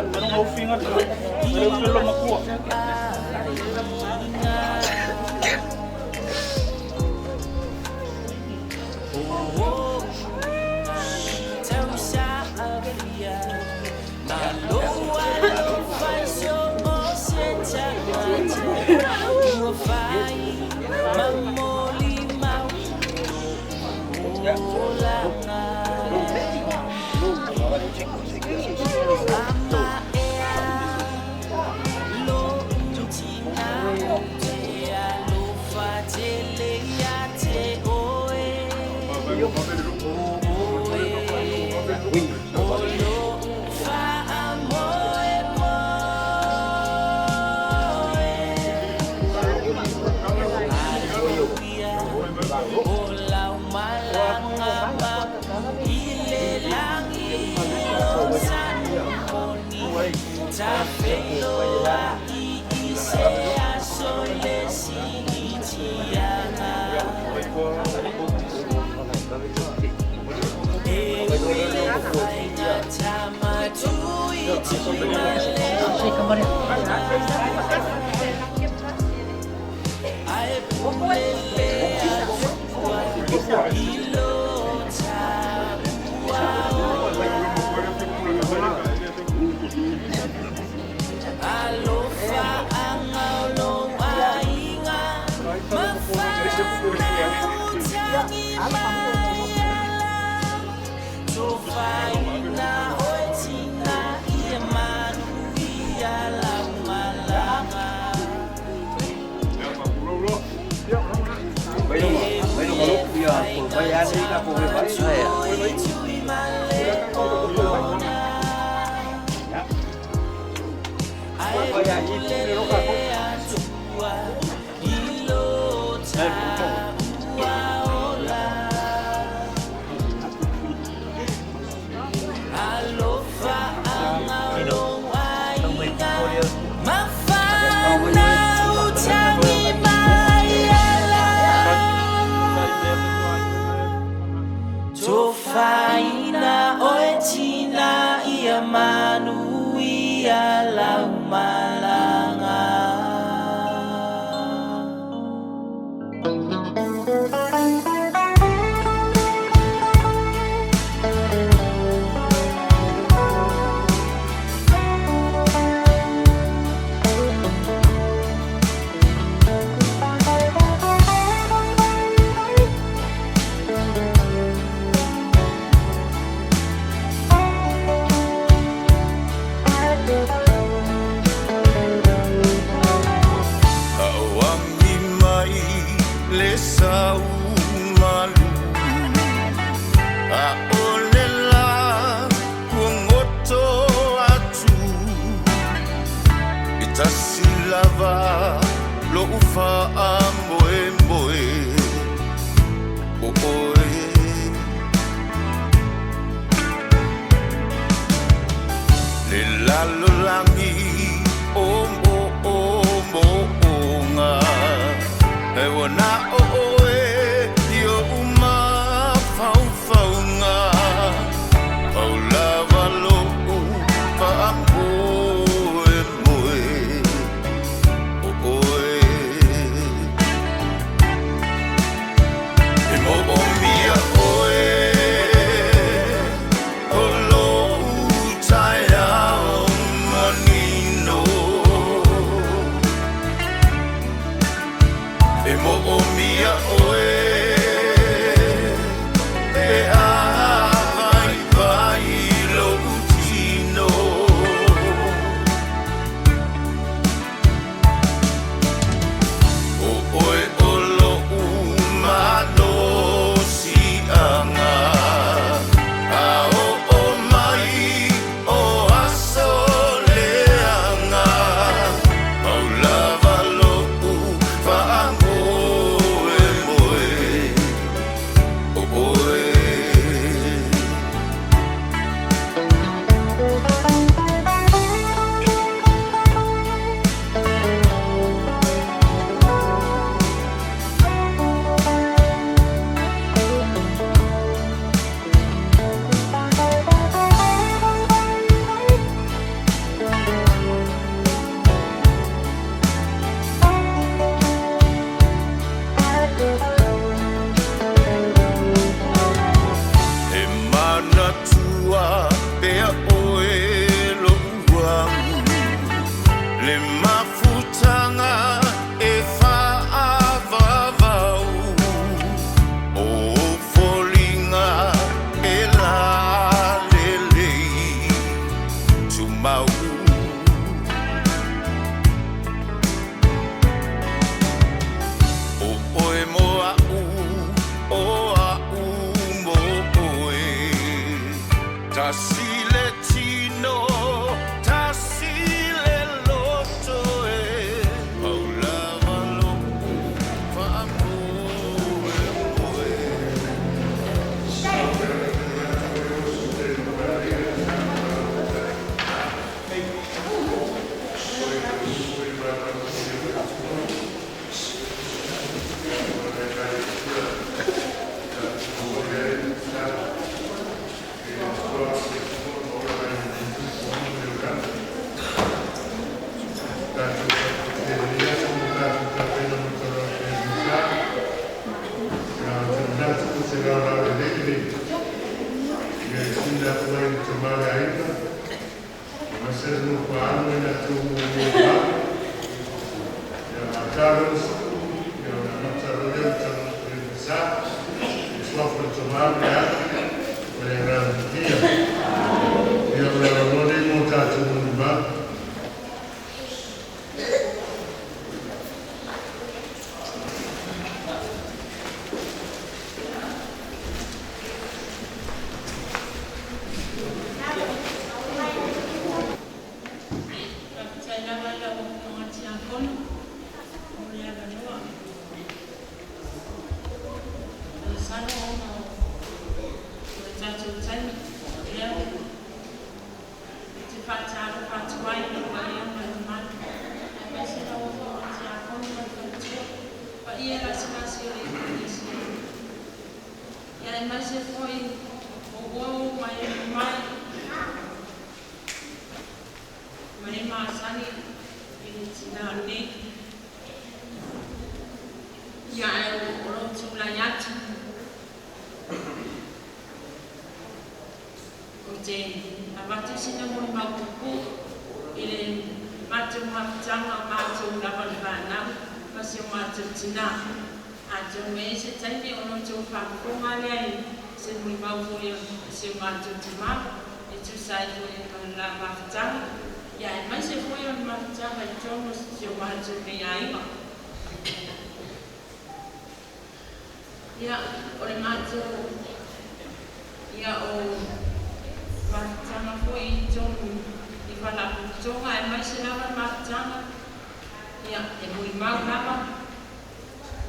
Merong offing at merong film makuha. So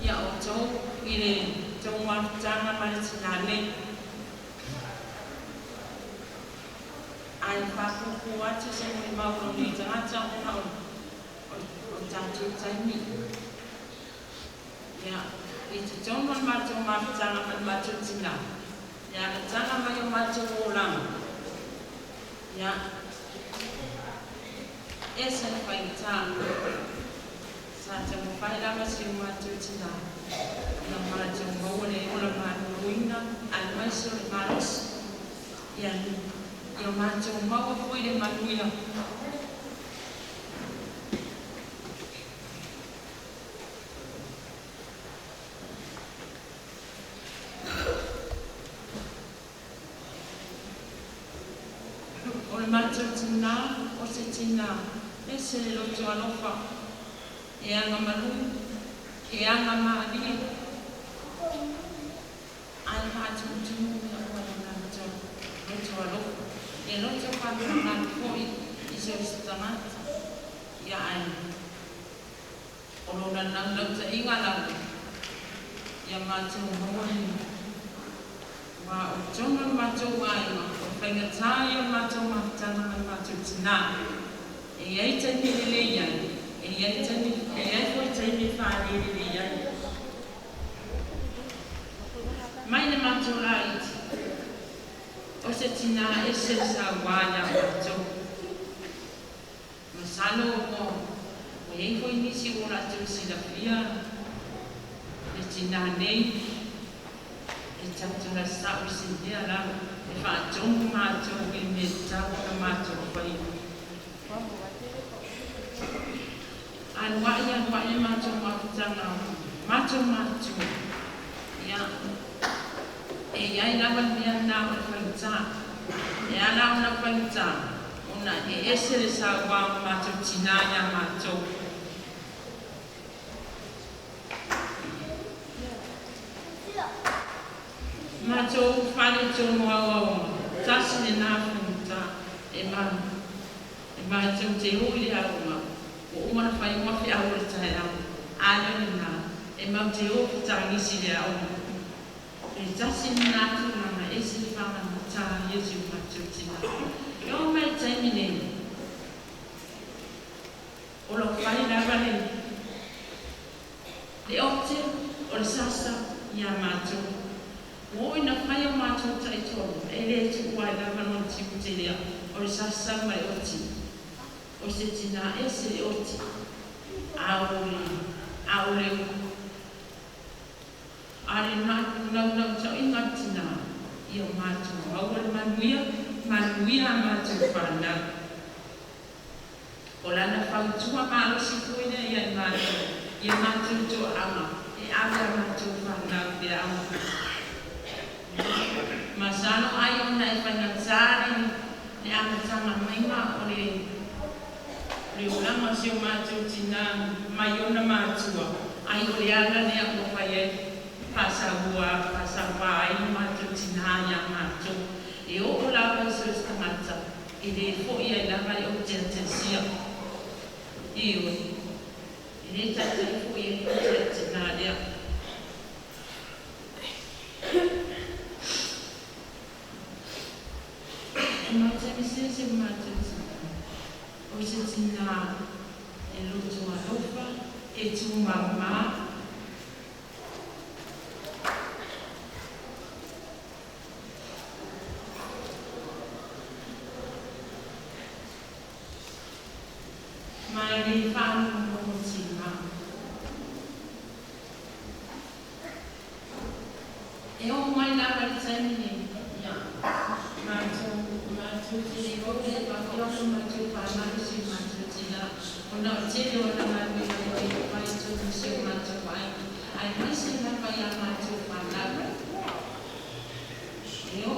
ia o tau i le tau marutanga ma le tina nei. Ai whakuku atu se mui mauro ni tangata ona o tātou taimi. Ia, i te tono mātou marutanga ma mātou tina. Ia, na tanga mai o mātou ōranga. Ia, e se whai tāna. Sa te mo whai rama si o mātou tina. Ia mātou maure ola mātou ruina, ai mai se o le maros. Ia, ia mātou maua fui le manuia. O le mātou tina, o se tina, e se le loto alofa. E anga malu, e anga maali. Ai mātou tunu ia ua le mātou loto alofa. E loto whakana koi i se o tangata. Ia ai. O lona nanglauta inga lau. Ia mātou hawani. Wa o tonga mātou waima. O whaingatai o mātou mahtana mai mātou tina. E iei tani lele iai. E iei koi taimi whaare lele iai. Mai na mātou la iti. O se tina e se sa wāia mātou. Masalo o iei koi nisi o rātou sila pia. E tina nei. E tautara sa o se dea lau. E whātongu mātou e me tau na mātou whai. Anuai mātou mātutanga. Mātou mātou. Ia. E iai lawa mea nā o whaita. E ana o na whaita. Ona e esere sa wā mātou tinaya mātou. Mātou whare tono au. Tasi ne nā whaita. E mātou te hui aunga. O umana whai mafi au le tae au. Āna ni nā. E mau te ofu tāngisi le aunga. E tasi ni nā tūranga e se whamana tā Yesu mātou tina. E o mai taimi nei. O lo whai rawa nei. Le ote o le sasa ia mātou. O ina whai o mātou tai tolu. E le tu wai rawa no tipu te lea. O le sasa mai oti. O se tina e se le oti. Aure u. Are nau tau inga tina i o mātou. Aua manuia mātou whanau. O lana whautua mālosi kuina i a mātou. I a mātou tō anga. E awa mātou whanau te anga. Masano ai ona e whangatare ne amatanga maima o le ulama si o mātou tina mai ona mātua. Ai o le ala ne a kofai e. Pasahua ai mātou tina ia mātou. E o lawa i soe tangata. E le fo ia i lawa i o te sia. I oi. E le tata i fo ia i o te tina lea. E mātou i se mātou tina. O se tina e loto alofa. E tu mamma. Mai le whānu o tina. E o mai lawa i taimi nei. Ia. Mātou te reo e whakironu mātou whānau si mātou tina. O na o te reo na mātou i whai tōku si o mātou whai. Ai nisi na whai a mātou whānau. E o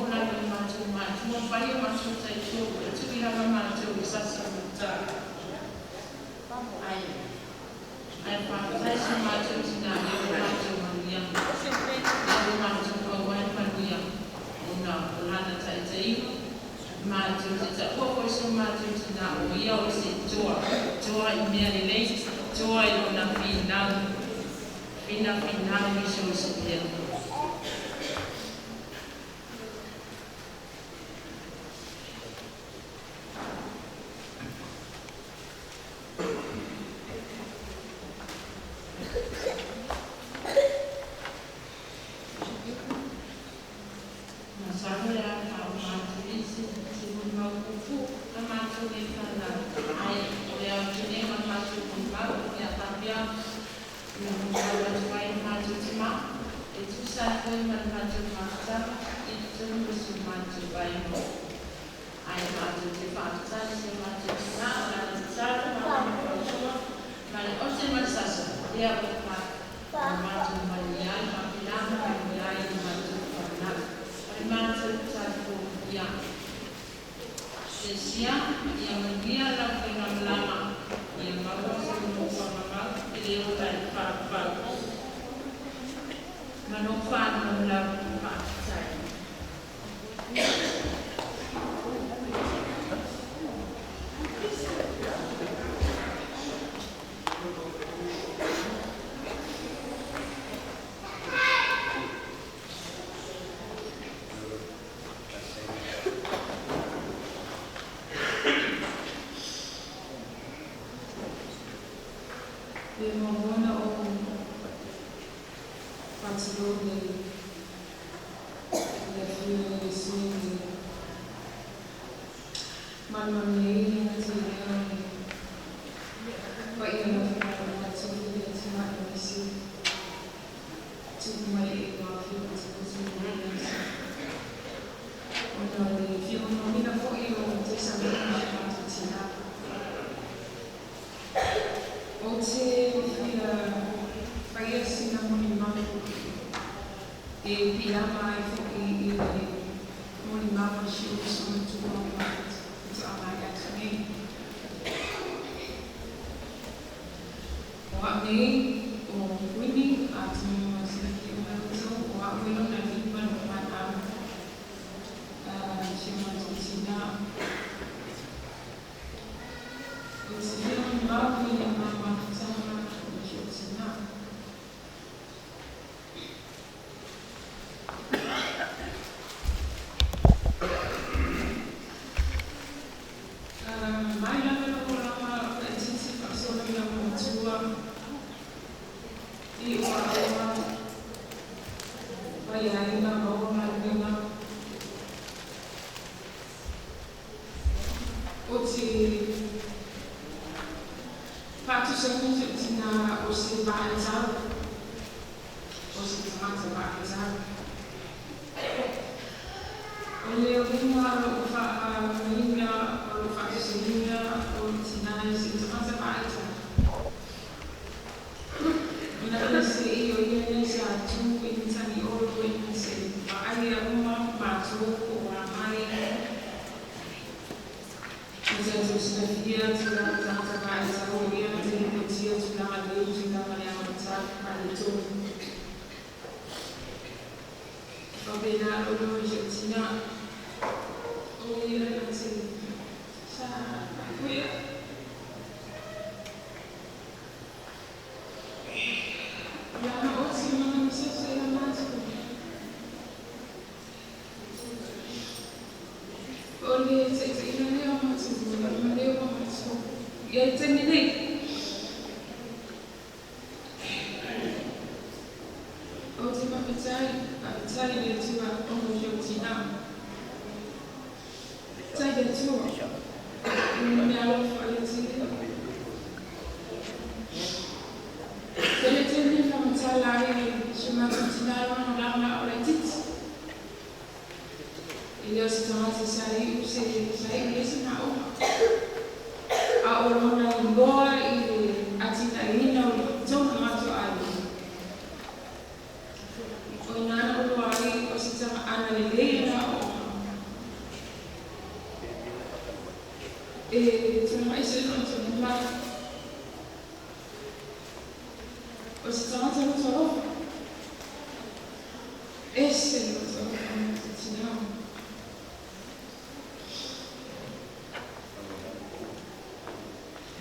lawa i mātou mātou. O whai o mātou tai tōku. E tuki lawa mātou i sasa mūtā. Ai whakatai si mātou tina e o mātou manuia. E o mātou kawai manuia. O na lana tai te iwa. Mātou te ta koko si mātou tina o ia o se toa. Toa i mea le lei. Toa i o na whinau. Pina pinang Yesus dia.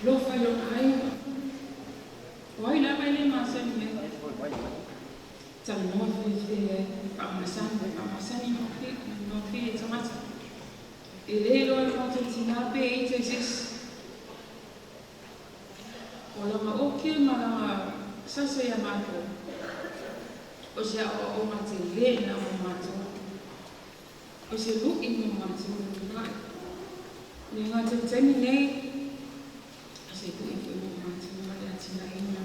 Lo fai lo hai. Why la masani me. Tala mo fi pamasani no fi tamata. Ele lo mo tina pe Jesus. Ola ma oke mana sasa ya mato. O se o mate le na o mato. O se lu in mo mato na. Ni ngata tani nei. Se tu i mo mato na ya tina ina.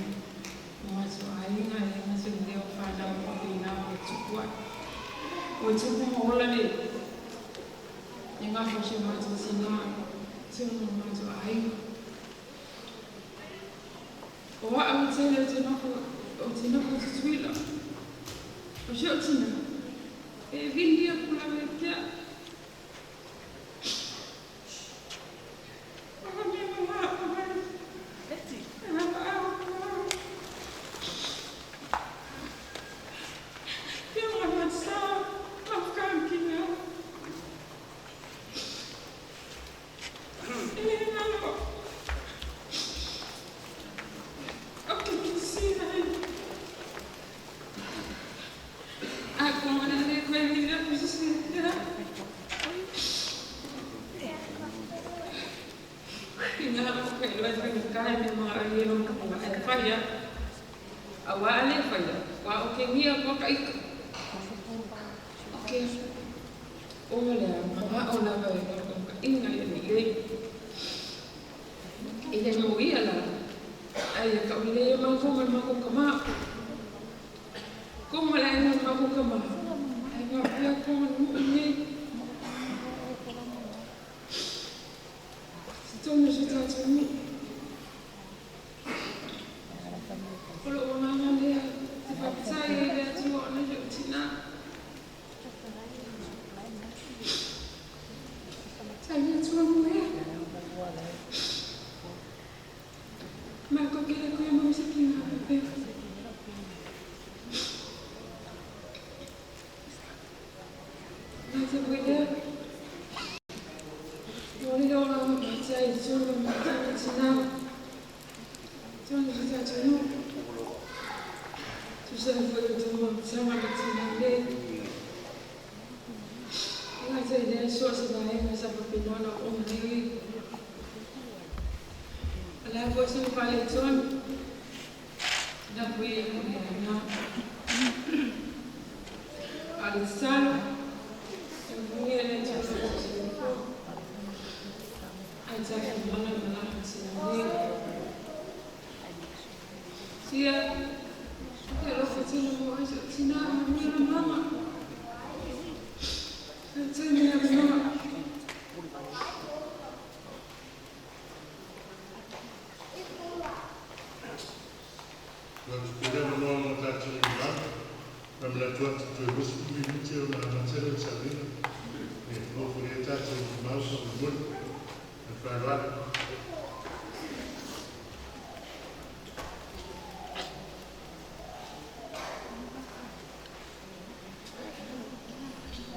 Mo mato ai na ya se le o fa na mo ina o tukua. O tuku mo ola le. Ni ngata se mato sina. Se mo mato ai. O a o tele o tina ko tuila. O se o tina. E vindia pula me kia.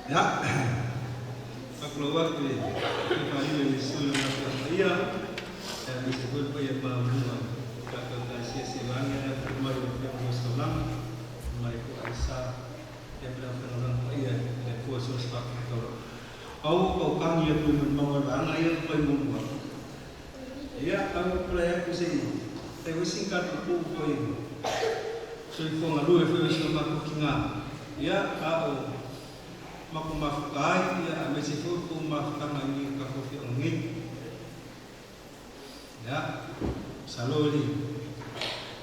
Ya, keluar tu, kami menyusul Maria dan disebut pun Maria. Kata kasih silangnya Umar bin Muslim, Maiku Aisyah, yang berapa orang Maria dan kuasa sebab itu. Kau kami yang pun mengenal ayat pun membuat. Ya, kami pelajari kusini. Tapi singkat pun pun. So if you want to do it, ya kau maku mafukai ya amesifu ku mafutama ini kakofi ongin ya saloli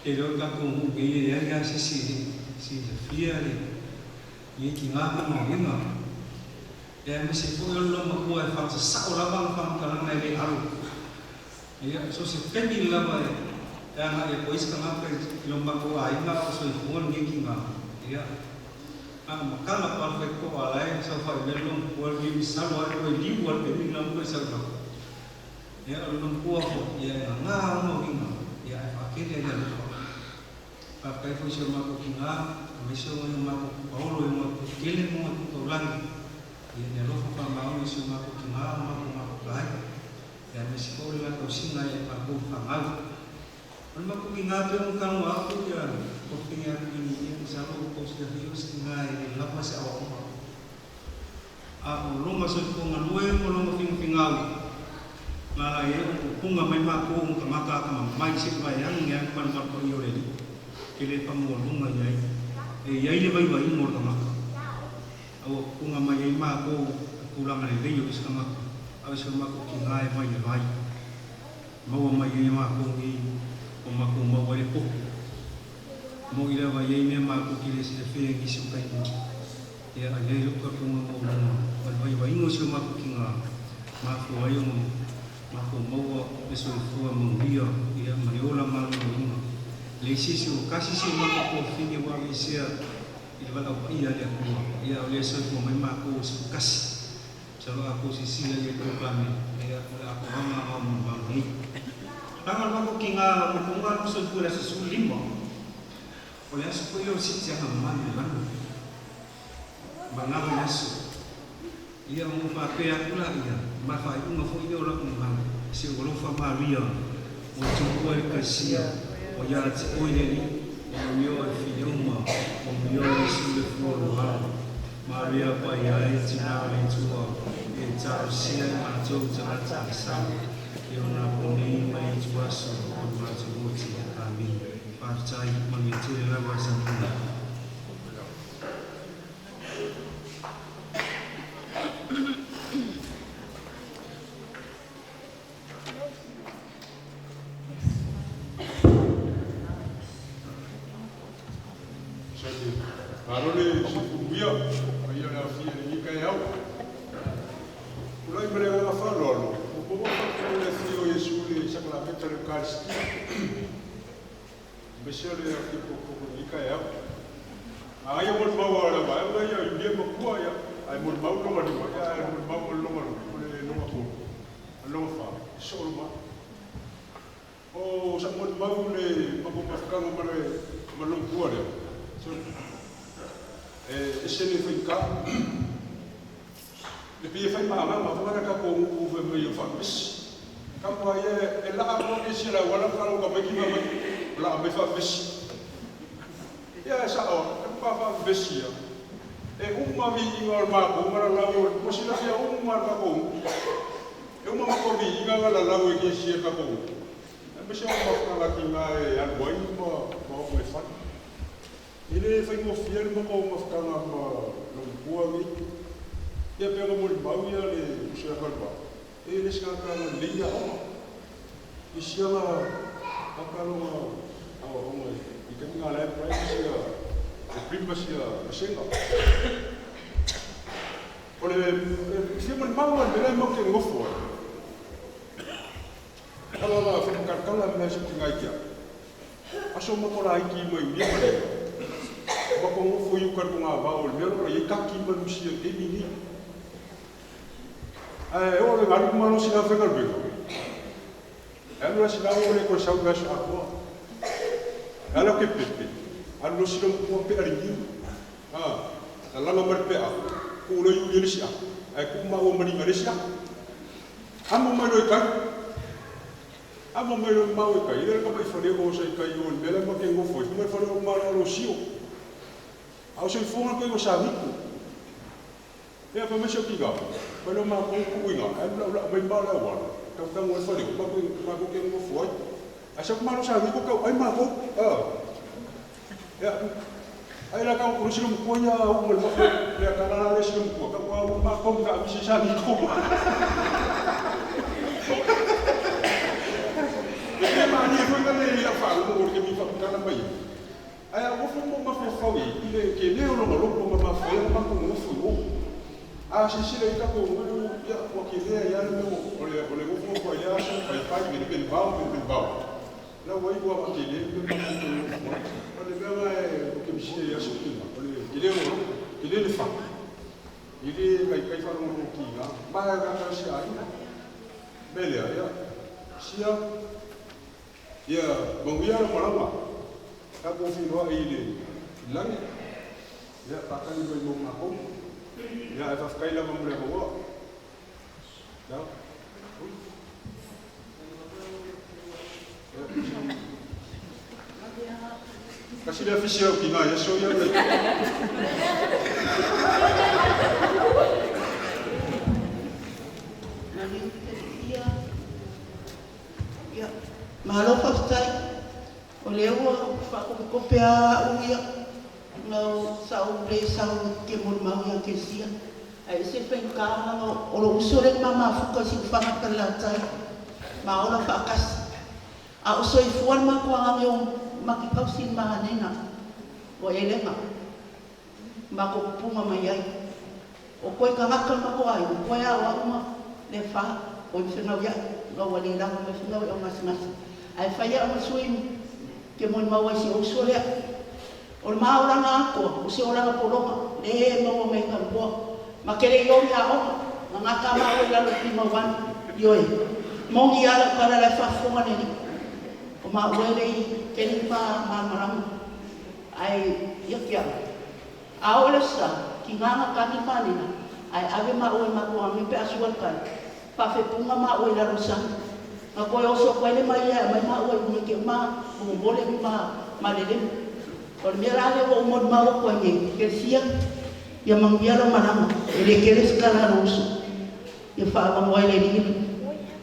ero kaku mungkin ya si Sofia ni kinga mongina ya amesifu lo maku ay fang sa ulabang fang kalang na ni aru ya so si pendi laba ya na ya pois kang apa lo maku ay na so ifungon ni kinga ya makala perfect ko alai so far belum buat di salwa ko di buat ini lam ko salwa ya alun ko ho ya nga mo kinga ya akhirnya ya apa itu sih mau kinga miso mo mau paulo mo kile mo to lang ya lo fa mau miso mau kinga mau kai ya miso la ko singa ya pa ko fa mau Alma ko gingabi ang kang ako yan. Kung tingnan ini sa loob ko sa Diyos, tingay, lapas sa ako. Ako, lumasod ko nga, luwe mo lang maping-pingaw. Ngayon, kung nga may makong kamaka ka may isip ba yan panmal ko iyo rin. Kili pa mo, kung nga yay. Yay libay-bay mo kamaka. O, kung nga may mako, kulang na rin, yung isa kamaka. Awis kamaka, kingay, may libay. Mawa may makong kung makumawari po. Mo ilawa yay niya makukili sa fiyang isukay mo. Ya alay lupa kung mamulang. Walway mo siya makukinga. Makuway mo. Makumawa. Beso fuwa mong hiya. Ya maniwala malulang. Lesi siya. Kasi siya makukufi niya wami siya. Ilawalaw pa iya niya kuwa. Ya uleso mo may maku kasi. Sabi ako si siya yung kami. Kaya wala ako mamamamamamay. Tangan ako kinga mukungan usod ko na sa sulim mo. Wala sa kuyo sitya ng man. Mga yaso. Iya mo mapaya ko lang iya. Mafay ko mafuyo lang ng man. Si Olo fa Maria. O tuwa kasi o ya o ni o yo filho mo. O yo sule foro ha. Maria pa ya tinawin tuwa. E tao siya mato sa sa. Yung napuni may juwaso o matubuti kami parcay mangitira wasan ko. Arole sukumbia, ayo na fia ni kaya. Ulai mereka na falo. Como foi o fio Yesu le sacramento da Eucaristia? Monsieur le tipo ni kaya. Ayo mo bawa la ba, ayo dia mo ya. Ayo mo bawa lo ma ya, ayo mo bawa lo ma lo ma ko. Lo fa, sorma. O sa mo bawa le mapapakang mo malong kuwa le. So ese le foi cá. Le pia fai mama ma fa ka ko u ve me yo fa bis. Ka po ye e la ko ke sila wala ka lo ka me ki ma la me fa bis. Ya sa o ka fa bis ya. E ma vi inga ma ko mara la o ko sila ya ma ka ko. E ma ko vi inga la la o ke si ka ko. E me se o ma ka la ki ma e al boi ma me fa. Ele foi mo fiel mo ko ma ka ma lo bua vi. Ia pega mo mau ia le usia kalpa. E le skaka na leia o. I sia la akalo o mo i ka nga le privacy a privacy a senga. Ole sia mo mau le mo ke ngofo. Ala la fa ka kala me se tinga kia. Aso mo ko la iki mo i le. Ba ko ngofo yu ka nga ba o le ro i ka ki mo usia e mini. Ora ngaru mano sina fengal bego. Ela sina ore ko sau gas ako. Ela ke pepe. Alo sina ko pe ari. Ala nomor pe a. Ko lo yu ni sia. Ko ma o mari mari sia. Amo mai ro kai. Amo mai ro mau kai. Ira ka mai fare ko sai kai o bela ma ke ngo foi. Mai fare o ma ro sio. Au se fonga ko sa rico. Ya pa mesho ki ga. Pero ma ko kuinga, ai la mai ba la wa. Ka ka mo fa ni ko ko ke mo foi. Asa ko ma no sa ni ko ka ai ma ko. Ya. Ai la ka ko silo ko ya o mo ma ya ka na le silo ko ka ko ma ko ka mi sa ni ko. E ma ni ko ka le ya fa ko ke mi fa ka na mai. Ai a ko mo ma fa fa wi, ile ke le o lo ko ma fa ma ko mo fu. Sisile ita ko ngulu ya wakilea ya no ole go ko ya so pa ni ben bao. La wai ko wakilea ben ko ole bema ko mishile ya so tuna ole ile le fa. Ile kai fa no ki ga ba ga ka si ai. Bele ya. Sia ya banguya no marama. Ka ko fi no ile lang ya pakali bo mo ko. Ya, essa caída vamos levar. Não? Kasi dia official kina ya show ya. Ya, mahalo pastai. Oleh wa ko pea uia no sau le sau ke mon mau yang ke sia. Ai se pen ka no o usore mama fuka si fanga pela tai. Ma ola fakas. A usoi fuan ma ko ang yung makikaw sin mahanena. O elenga. Ma ko punga mayai. O koe ka ngakal ma ko ai, o koe awa uma le fa. O whiwhinau ia, no wali langa me whiwhinau ia o ngasi. Ai whaia o masuim. Ke mon maua si uso lea. O le maoranga ako, o si oranga poronga, le maua mei kampoa. Ma kere iong ia onga, nga ngaka maua lalo ki mauan, ioe. Mongi ala kala le whafonga neni. O maua lei, kene pa maramu. Ai, ia. A ole sa, ki nganga kani panina, ai ave maua makua, me pe asual kai. Pafe punga maua lalo sa. Nga koe oso koe le mai ea, mai maua i ke ma, mole ma lele. O le mea rale o umod maua koe nge, ke sia, ia mangiara manama, e le kere skala rosu. Ia wha mamoe le lili,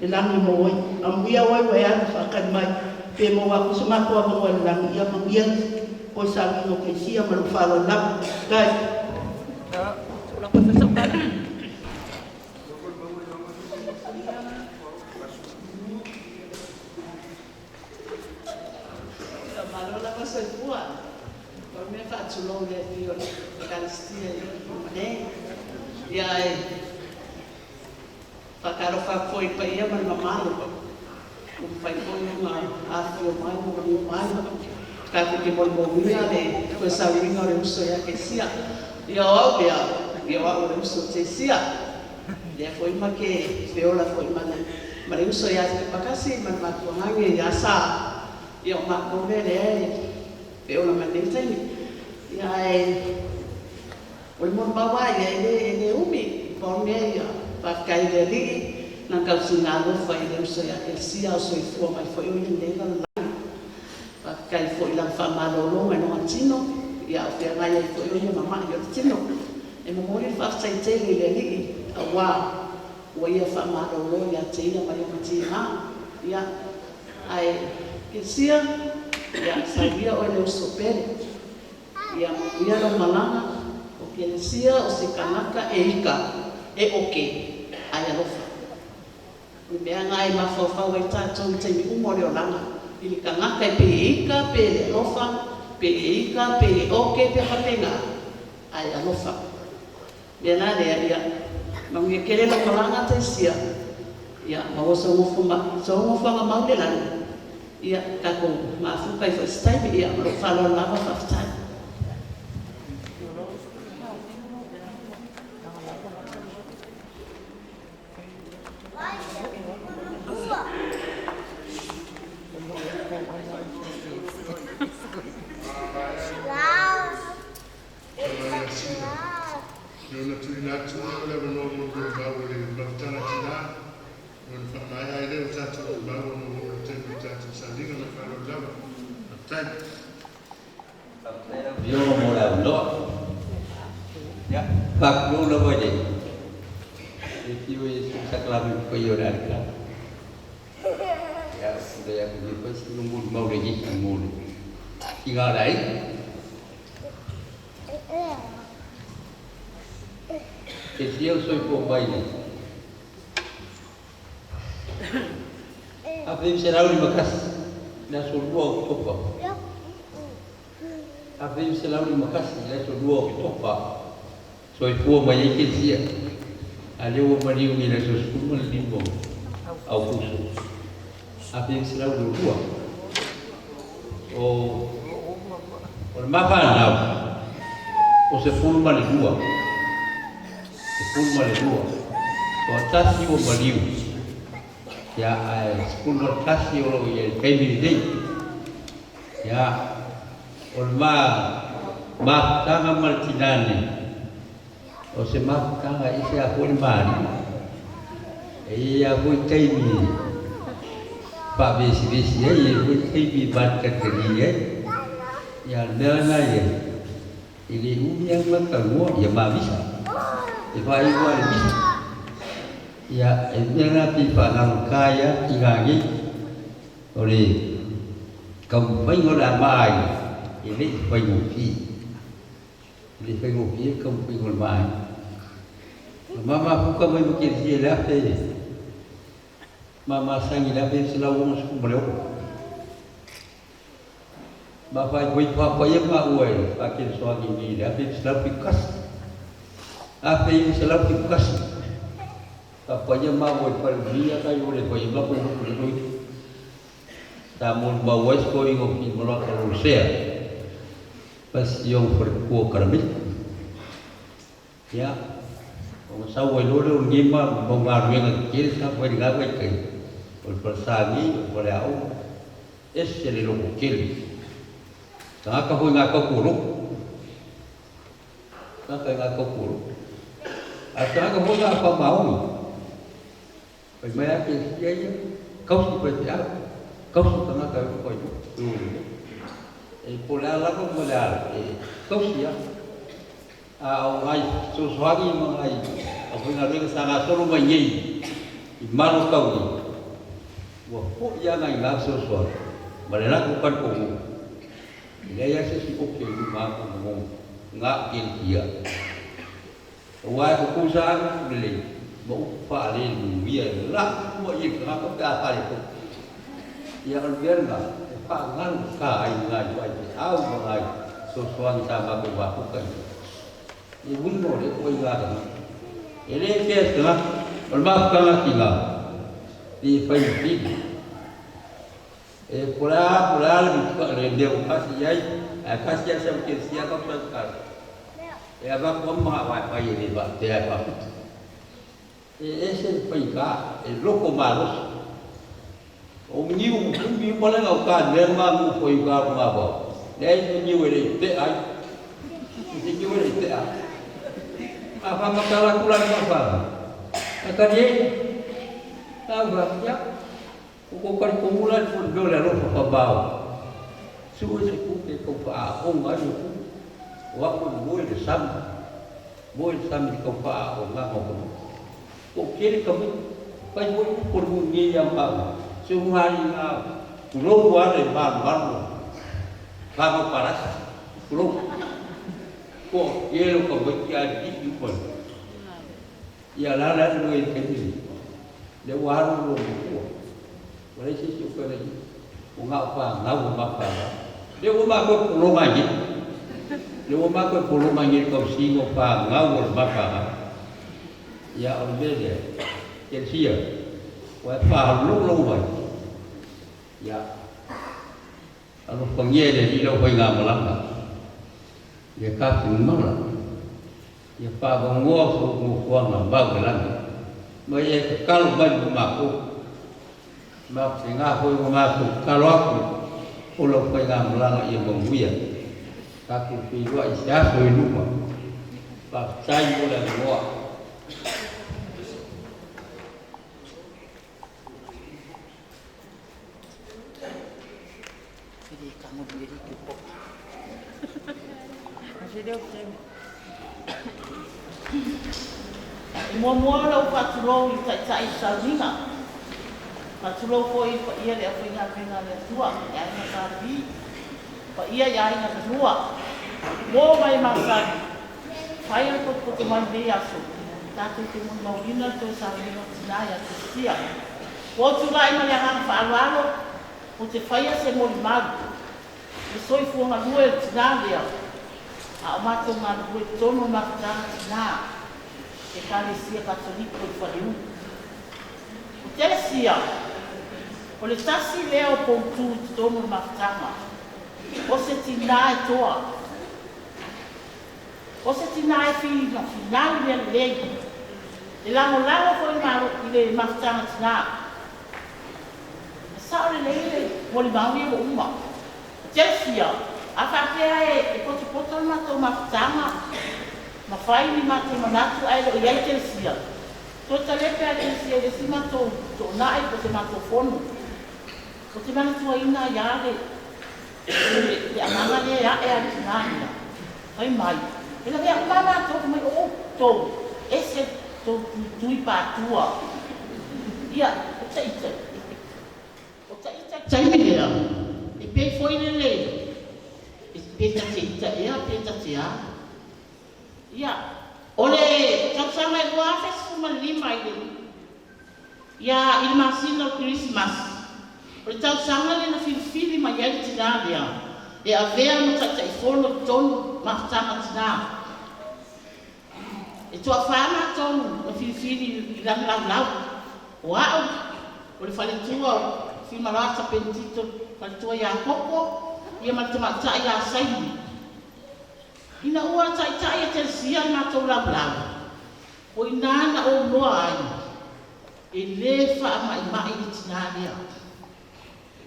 le langi moe. Amuia oe koe anu whakan mai, pe moa kusumakua mamoe le langi, ia mangiara koe sa mino ke sia, maru whalo lam. Kai. Sula koe whasokana. Tulong dia di Palestina ni, ya, pakaro fakoi pa iya man mamalo pa, umpai ko yung afro mai, kasi kibol mo niya le, kusa wingo le uso ya kesia, ya o le uso kesia, dia foi make feola foi man, mari uso ya pakasi man makuhangi ya sa, ya makome le, feola man ni. Ai oi mon bawa ya ele umi pone ya pakai deli nang kau sinalo fai le so ya sia so fu mai foi o le la pakai foi la fama lo lo no antino ya fe ngai foi o mama yo tino e mo mori fa sai te le li awa o ia fama lo lo ya te ya mai o tina ya ai que sia ya sabia o le so pere ia ia lo malanga o que sia o se kanaka e ika e oke ai alofa ni mea ngai mafofa wai tātou te mi umore o langa ili kanaka e pe ika pe le alofa pe ika pe oke pe hapenga ai alofa mea nā rea ia mangi kere lo malanga te sia ia mawa sa ngofanga maule lana ia kako mafuka i whastai ia maro whalo lava whaftai. Yo mula lo, ya, bak lo lo boleh. Itu susah kelabih koyoran kan. Ya, sudah yang begitu sih lumur mau lagi lumur. Tinggal lain. Kesiau soi pombai ni. Apa yang saya lalu di Makas, dah suruh topa. Apa yang saya lalu di Makas, dah suruh topa. Soi pombai kesiau. Ada orang meriung ni dah suruh limbong, au kusu. Apa yang saya lalu dua. Oh, orang makan dah. Oh, sepuluh mali dua. Sepuluh mali dua. So atas ni orang meriung. Ya, sepuluh kasih orang yang kami ni, ya, orang makan martinani, o se makan isi aku ni mana, aku kami, pak besi ya, aku kami bankan kiri ya lana ya ini yang bertemu ya mabisa iba iba bisa ya yang pipanan kaya ingangi oleh kampung orang mai ini pengupi ini pengupi kampung mai mama buka mai bikin dia lah mama sangi lah selalu masuk beliau Bapak ibu apa yang mauai akhir suami ini tapi selalu kas apa yang selalu kas apa yang mauai pergi kayu oleh kau yang bapak boleh tamun bawa sekolah yang melakukan usia pas yang berkuah kermit ya orang sawai lulu ngima mengaruh yang kecil sampai dengan baik berpersagi berau jadi lulu kecil Tengah kau ngakau kuruk, tengah kau kuruk. Tengah kau ngakau mau. Bagaimana dia kau seperti apa? Kau tengah kau itu. Pola lah kau pola. Kau siapa? Orang sesuatu mengai. Aku ngalih sangat seru menyi. Malu kau ni. Wah, kau jangan ngak sesuatu. Mereka bukan kau. Dia sesi okey rumah ngomong ngak dia. Wah kekuasaan beli, mau paling biar lah mau ikut apa kata itu. Yang biar ngak, pangan kai ngai jual, tahu ngai sesuatu sama kebakukan. Ibu mau dia kau ingat. Ini kes lah, bermaafkan kita di Filipina. Pula lebih dia kasih sama kerja kau perkara. Apa kau mahu apa ini pak? Dia apa? Sepika, loko malus. Nyiu boleh kau kan? Dia mahu sepika apa? Dia nyiu ini tak, nyiu ini tak. Apa masalah kulan apa? Kata dia, tahu tak? Bukan pemulaan pun boleh lupa kebau. Suruh sepupu kepala, orang ada pun. Waktu boleh sam di kepala orang apa. Okey kami, kau boleh pergi yang apa? Semua hari nak, belum ada baru. Kamu paras, belum. Kau ye kau berjaya di pun. Ya lalat dua ini. Dia waru belum. Boleh sih cukup lagi. Ungap apa? Ngau apa? Dia ungap apa? Pulau Mangit. Dia ungap apa? Pulau Mangit kau singo apa? Ngau apa? Ya orang dia. Kerja. Apa? Lu lagi. Ya. Kalau pengen dia di luar pergi malam. Ya kafir malam. Ya pak bangor suruh kuang lambang lagi. Mereka kalau banyak makuk. Mak sehingga aku mengaku kalau aku pulau pengang melang yang membuya kaki piwa isya soi rumah pak saya boleh buat Jadi kamu jadi cukup. Masih dia Mua lau patulou I tai salvinga. Patulou foi pa ia le afinga le tua, ia ina kabi. Pa ia ia ina tua. Mo mai masani. Fai ko te man de aso. Tatu te mun mau ina to salvinga tinaya te sia. Ko tu lai mai hang fa alalo. O te fai se mo mag. E soi fuanga due tinaya. A mato ma due tono ma tinaya. E Ekalesia Católica de Fariú. O Telesia, o le tasi leo pontu te tono maftanga. O se tina e toa. O se tina e fi na final me lei. E lango foi malo I le maftanga tina. E sao le lei mo le maui o uma. O Telesia, a whakea e poto mato maftanga. Ma fai ni mate manatu ai lo ia Telesia. To tale pe Telesia de simato to nai ko se mato fono. Ko te manatu ina ya de Le amanga le a e alinanga. Ai mai. Ela vea mama to mai o to. Ese to tui patua. Ia, tsaita. O tsaita tsaimilea. E pe foi le. E pe tsaita e a pe tsaita. Ia. Ole, tsatsama e wa fesuma lima ile. Ia, il masino Christmas. Ole tsatsama le na filifili mai ele tinalia. E a vea no tsaita e fono tonu maftama tina. E tua fama tonu na filifili ilang lau. Wow, ole faletua filmalata pentito faletua ya koko ia matamataa ia saini. Ina ua tai e tersia matou lau. O inana o loa ai. E le wha mai ni tinaria.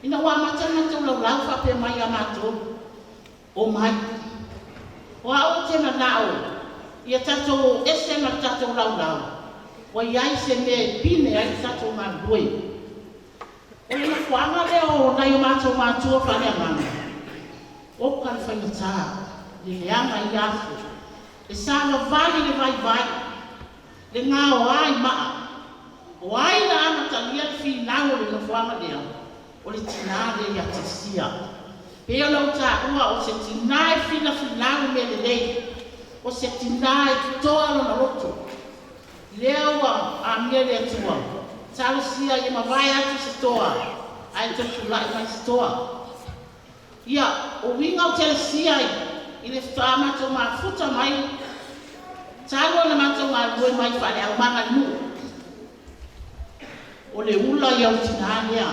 Ina ua matana matou lau wha mai a matou. O mai. O au tena nao. Ia tatou ese ma tatou lau. Wa iai se me pine ai tatou mandoi. O le mafuanga le o nai matou matua whare amanga. O kan whainata. Le leanga i afu. E sanga vali le vai. Le ngao ai maa. O ai na ana talia le whinau le mafuanga lea. O le tinare i atisia. Pea lau ta ua o se tinae whinau me le lei. O se tinae toa lo na roto. Lewa a miele atua. Talusia i mawai atu se toa. Ai toku lai mai se toa. Ia, o winga o telesia i le wha mato ma futa mai. Talo na mato ma lue mai whare au manga nu. O le ula i au tinania.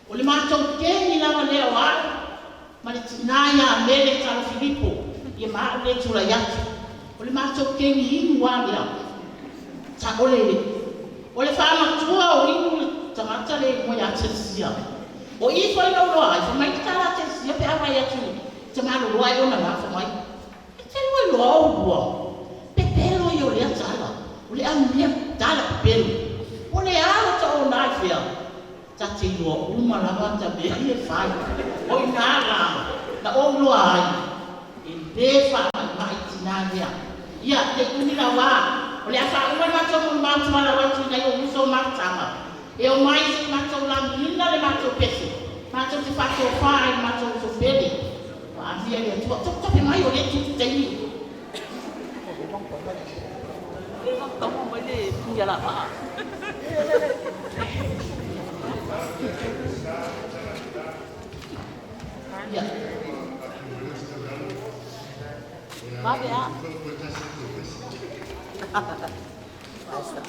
O le mato kengi lawa leo ai. Ma le tinaya a mele talo Filipo. I maa le tula yatu. O le mato kengi inu wale au. Ta ole fama tua o inu tamata le mo ya tsia o I foi no loa fa mai tala tsia pe ava ya tu te malo loa yo na fa mai te lo lo pe pelo yo le tala ole a mia tala pelo ole a ta o na fia ta te lo uma la vanta be e fai o inala na o loa ai e be fa mai tinania ia te kunila wa ole asa ua matou mo matou mala watu na yo uso matama e o mai se matou la mina le matou pese matou te fato fai matou so feli wa via le to pe mai ole tu te ni to mo mai le pinga la pa ya va bea basta.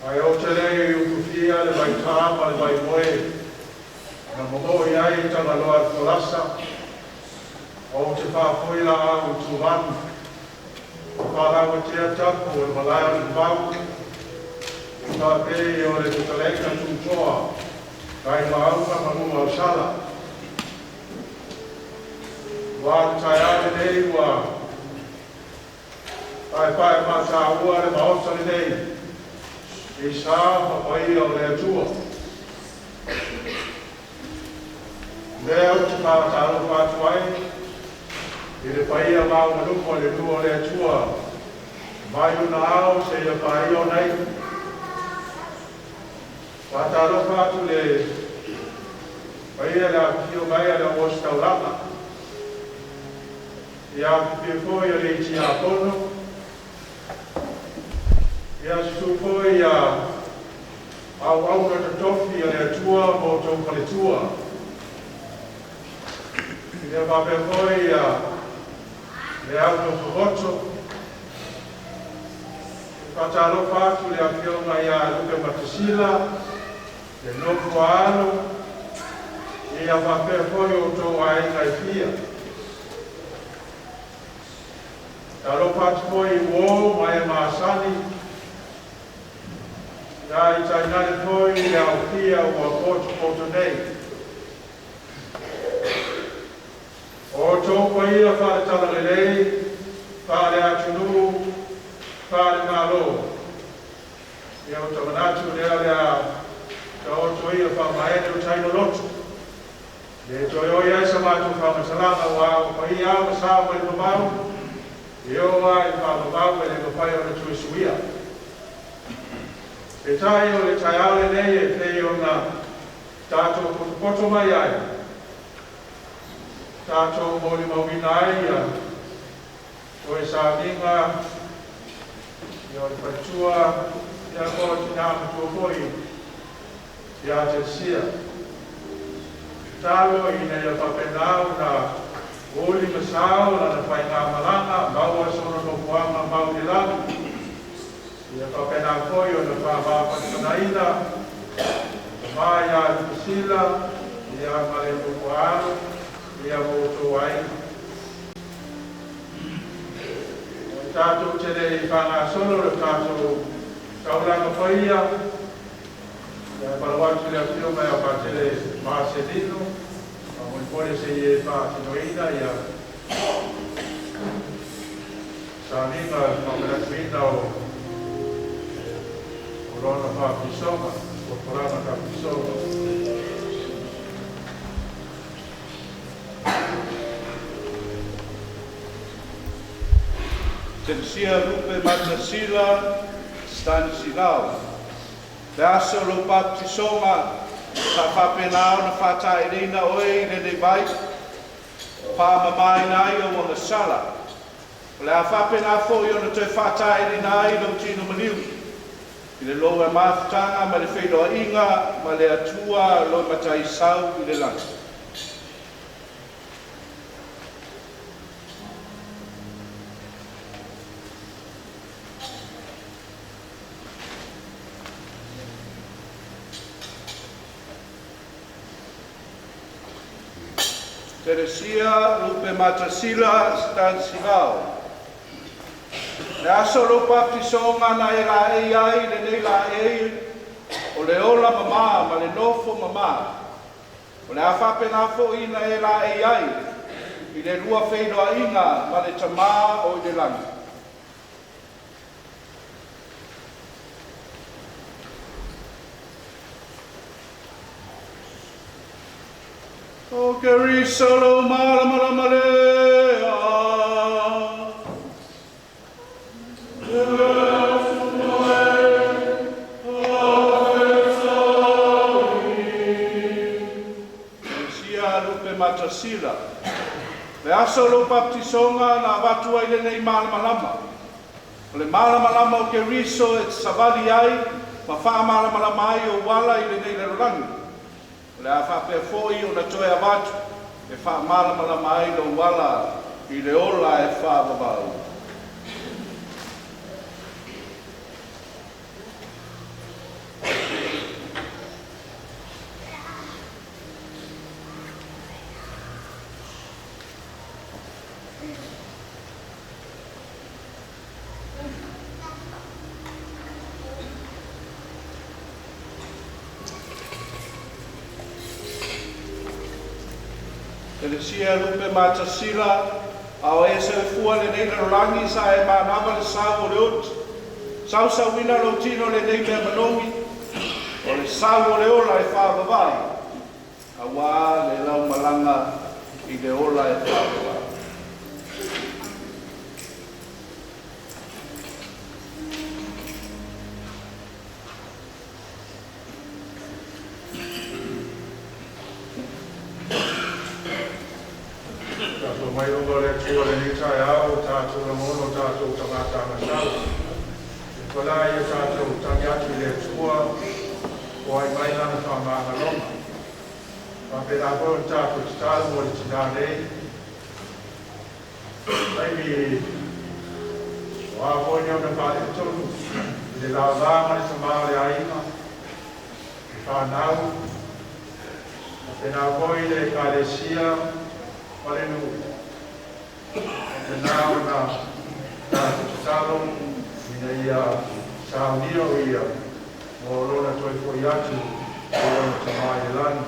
Ai o te rei utufia le vai tāma le vai moe. Na momo iai tanga loa kolasa. O te whāwhoira au tūmanu. O whārawa tia tapu o le malaya le pau. O tāpei o le tutaleka tūtoa. Kai maunga manuma o sala. Wā tai ave nei wa. Ai pai mata ua le maota le nei. I sā mapai o le atua. Lea o te tātalo whātu ai. I le paia mau manupo le lua le atua. Mai una au se ia pai o nei. Whātalo whātu le paia le akio mai le o staurama. Ia pia foi o le iti a pono. Ia supoi a au na tofi a le atua mo tau paletua. Ia whapefoi a le au no whakoto. Whatalo whātu le awhionga ia Luka Matasila, le noko alo, ia whapefoi o tau ai kai fia. Talo whātu foi wō mai maasani, ia i tainare foi le au fia o poto nei. O tōko ia whare tala lelei, whare atunu, whare malo. Ia o tamanatu lea lea, ka o tō ia whamaene o taino lotu. Le tō i oi aisa mātu whamasalama wa o pai au masao mai mamau, i o ai whamamau e le mapai o na tuisuia. E tai o le tai ale nei e pei o na tātou poto mai ai. Tātou mōri mawina ai a o e sāminga i o le paitua i a kōa ki nā matua koi i a te sia. Tālo i nei a whapenau na ōli masao na whai ngā malanga, maua sono no kuanga mau ni lamu. I a whapenau koi o na whāwāpatikanaina, mai a Kusila, i a mare kukuaro, ia moto ai. Tātou tere i whanga solo, le tātou tauranga whaia. Ia parawatu lea tio mai a pātere Māsenino. A mui pore se i e Pātinoina, ia Sāminga, Maumeratuina o Rona Pāpisonga, o Porana Pāpisonga. Tensia Lupe Matasila Stanisilao. Le aso lo baptisonga sa whapenao na whatairina oi le ne vai. Pāmamai nai o wanga sala. Le a whapena fo i ona te whatairina ai lo tino maniu. I le loa mafutanga ma le whailoa inga ma le atua lo matai sau i le langa. Teresia Lupe Matasila Stanisilao. Le aso lo baptisonga na e la e ai le nei la e o le ola mama ma le nofo mama. O le awhapena fo ina e la e ai i le rua whaidoa inga ma le tama o i le langa. O keri solo mara mara malea. Sia Lupe Matasila. Le aso lo baptisonga na watu ai le nei malamalama. O le malamalama o keriso e savali ai, ma wha malamalama ai o wala i le nei le rolangi. Le a whape foi o na toe avatu, e wha malamalama ai lo wala i le ola e wha wawau. Telesia lupe matasila, ao e se fua le nei na rangi sa e manava le sao le ot. Sau sa wina lo tino le nei mea manongi, o le sao le ola e whaavavai. Awa le lau malanga i le ola e whaavavai. Mai o le tua le ni tai au tātou la mono tātou tangata na sau. E whala i tātou tangiaki le tua o ai mai lana whamanga longa. Ma pēnā koe tātou te tālu mo le tina nei. Taimi o a koe na pāle tonu. I le lau lāma ni tamau le aina. I whanau. Ma pēnā koe le kālesia pale nui. And now na talo ina ia saunio ia mo lona toi foi atu o lona tamai lani.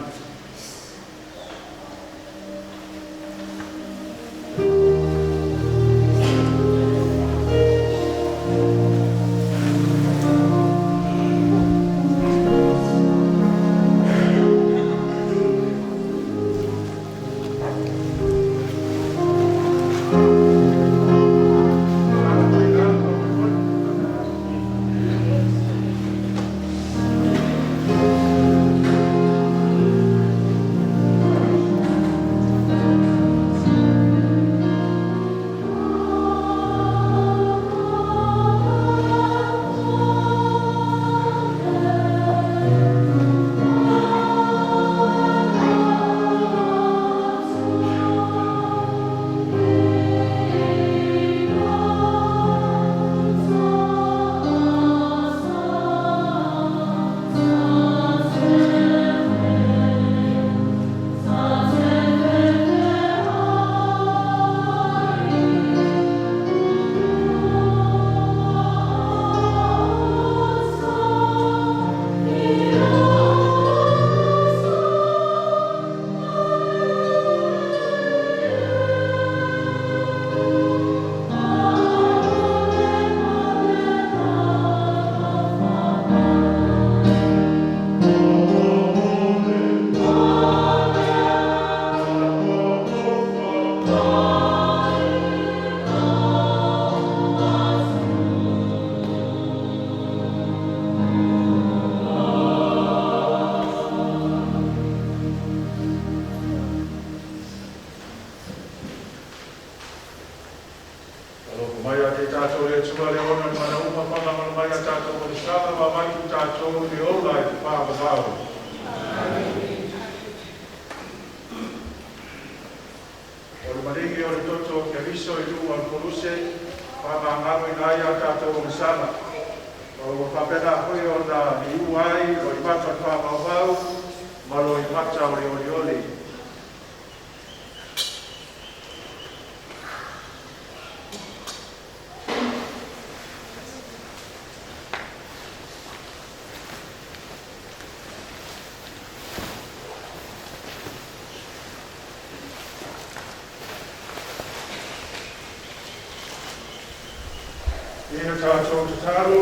Ina tātou te tālo.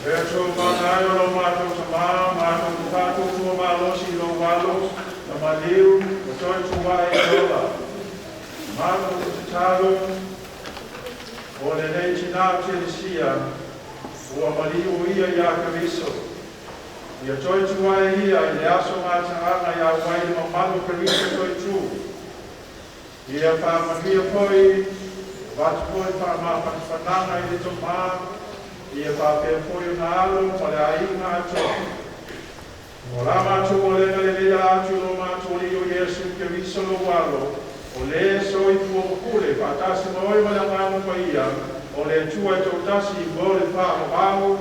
Rea tō mātai o lo mātou ta mā, mātou te tātou tua mālosi lo walo, na maliu, o toi tu wai e ola. Mātou te tālo, o le nei tina te lisia, o maliu ia ia kaviso. Ia toi tua e ia, i le aso mātanganga ia wai ma malu karika toi tu. Ia whamahia poi, watu poi whamahia whananga i le to mā, ia whapea poi o na alo, ma le ainga ato. Mo la mātu o le lea atu no mātu o Yesu ke viso lo walo, o le so i tua kule, whatasi moi ma le ngāmu pa ia, o le tua e tō tasi i mo le whakawau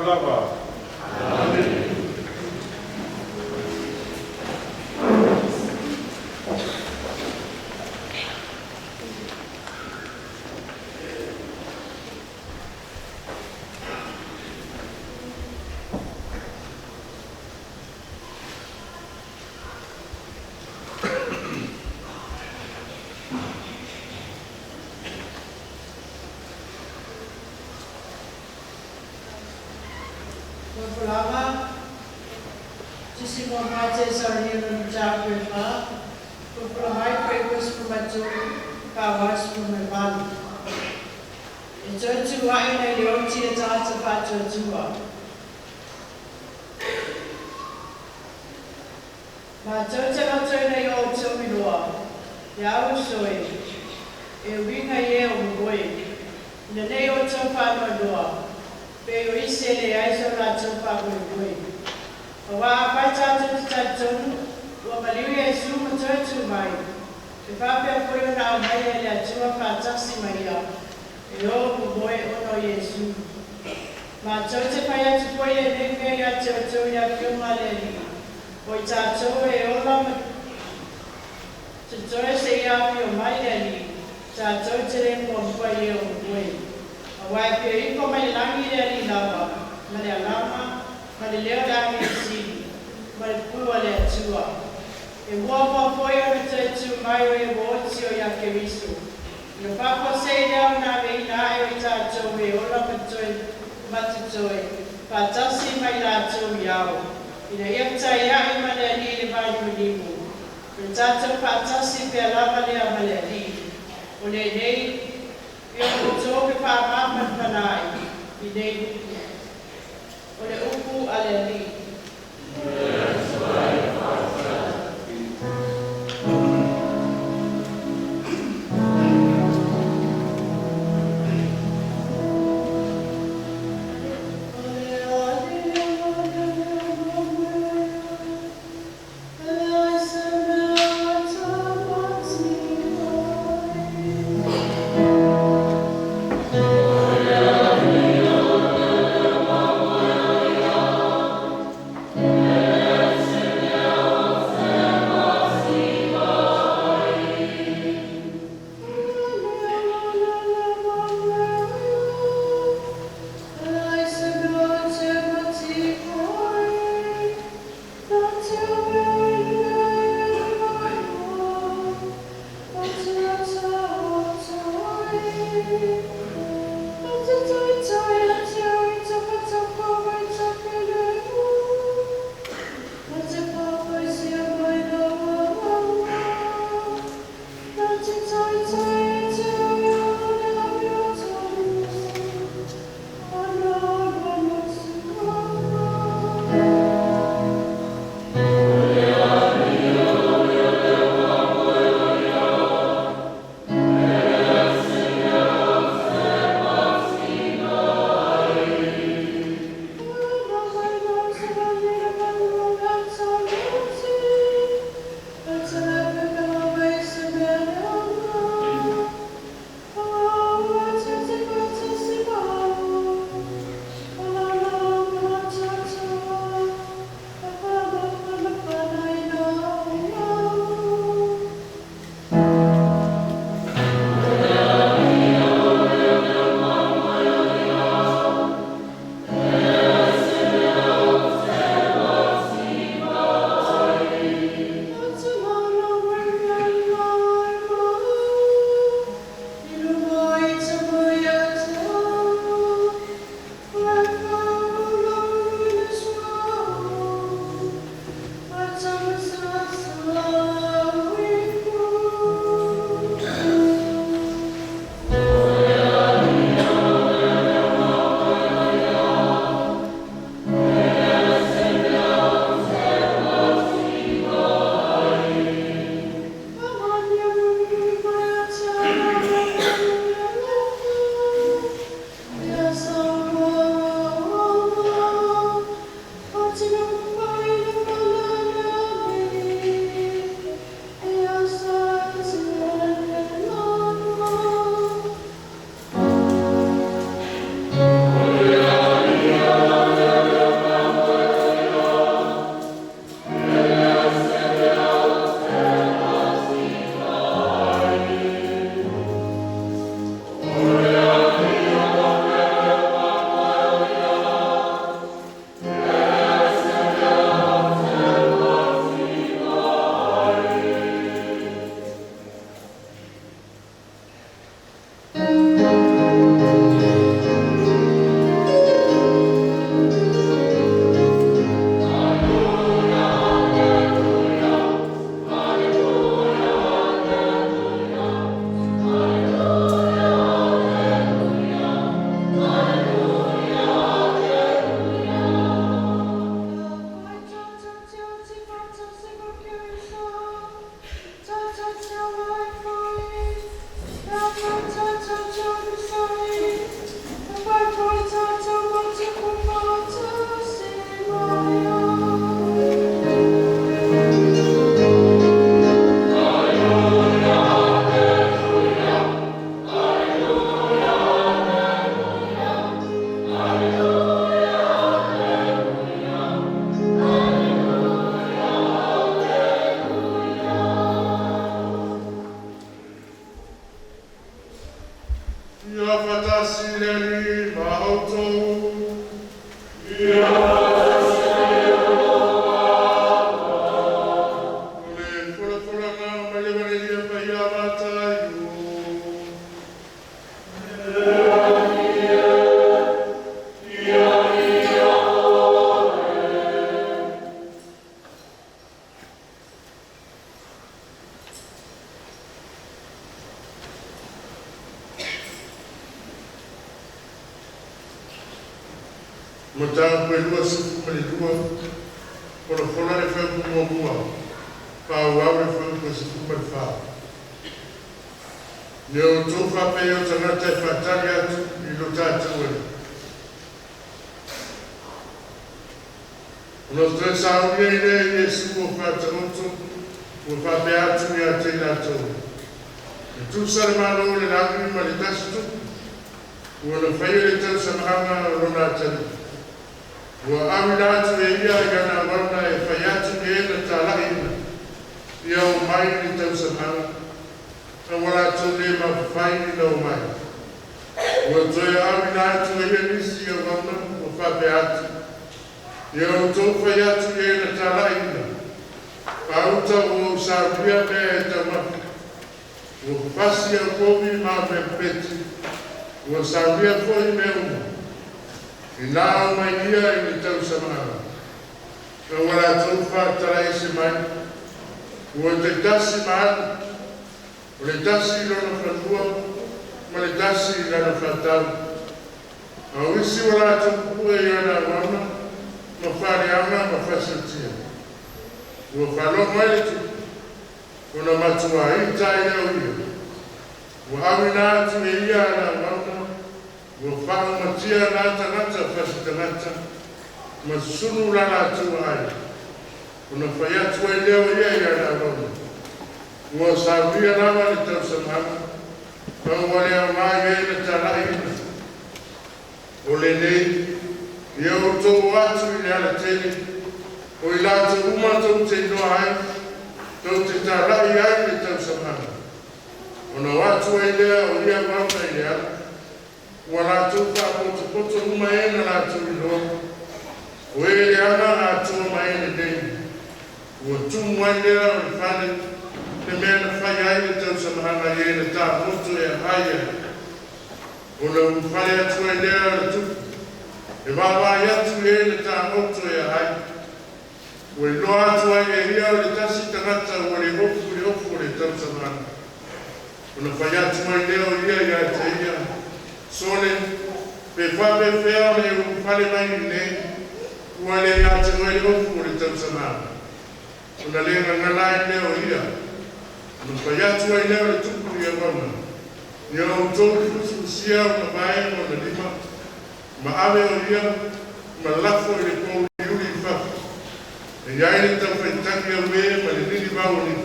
lava. Amen. for matches are here in Jakarta. To provide papers for my children, powers for my body. E church wa ina leonti e tata pa church wa. Ma church na tōina i o tōmiroa. E au soe. E winga ye o mgoe. Ina nei o tō whanua doa. Pe o ise le aiso la tō whanua mgoe. O wa apai tātou te tātou. Ua maliu Yesu ma tōtu mai. E whapea koe o nā mai e le atua whātasi mai a. E o mgoe ono Yesu. Ma tōte pai atu koe e nenge i atu o tō i a whiunga le ni. O i tātou e ola ma te toe se i api o mai le ni. Tātou te re mua mpai e o mgoe. A wai pe iko mai langi le ni lawa. Ma le alama, ma le leo langi e sini. Ma le pua le atua. E mua pāpoi o me tētū mai o e wōti o ia ke riso. I o pāpo sei leo nā me ina e o i tātou e ola matoe matatoe. Pātasi mai lātou i au. Ina iapta ia i male ali le vai o limu. O tātou pātasi pe alama le a male ali. O le nei, i o kuto ke pāmama panai. I nei upu. O le upu ale ali. Yeah. Mata pelua suku melidua, pola le fai kumua, pau le fai kusiku melfa. Neo tofa peo tangata fatali atu ilotatu wele. Uno tres aulia ine Yesu o fatamoto, o fape atu ya tena to. Tu sarmano le nagri malitastu, o fai le tau samhanga ronatani. وأمنات ويا جنا ورنا فيات جيل تلاقينا يوم ماي لتوسمها ولا تولي ما فاين لو ماي وتوي أمنات ويا نسي ورنا وفابيات يوم تو فيات جيل تلاقينا فأوتا وسافيا بيتما وفاسيا كوبي ما بيبتي وسافيا كوبي ميوما Inau mai ia ini tau sama. Kawala tufa tarai semai. Wate dasi man. Wale dasi lana fatua. Wale dasi lana fatal. Awisi wala tupu ia na wana. Mafari ama mafasatia. Wafalo mai tu. Wana matua ita ia uia. Wahawina tu ia na wana. Wafang matia nata fasitangata masunu lana tu ai una fayat wa leo ya na rono wa sabia na wa tawsamana wa wale ma ye talai olene yo to watu ya tele o ila tu uma to te no ai to te talai ya tawsamana una watu ile ya mambo ya wala tufa kutu umaena la tulilo wele ana la tumaena dei wotum wandera mfane temena faya ile tsamhana yele ta mutu ya haya una mfane tuendera tu e baba ya tu yele ta mutu ya haya wele atu ya ile tasita ngata wele hofu le tsamhana una faya tuendera ile ya tayya sole pe fa pe fea le fale mai ne wale ya tsoe o fure tsamsama una le ngala ile o ia no pa ya tsoe ile o tuku ya mama yo to sia na mai no na lima ma ave o ia ma lafo ile ko yuli fa e ya ile ta fentani ya we ma le ni ba o ni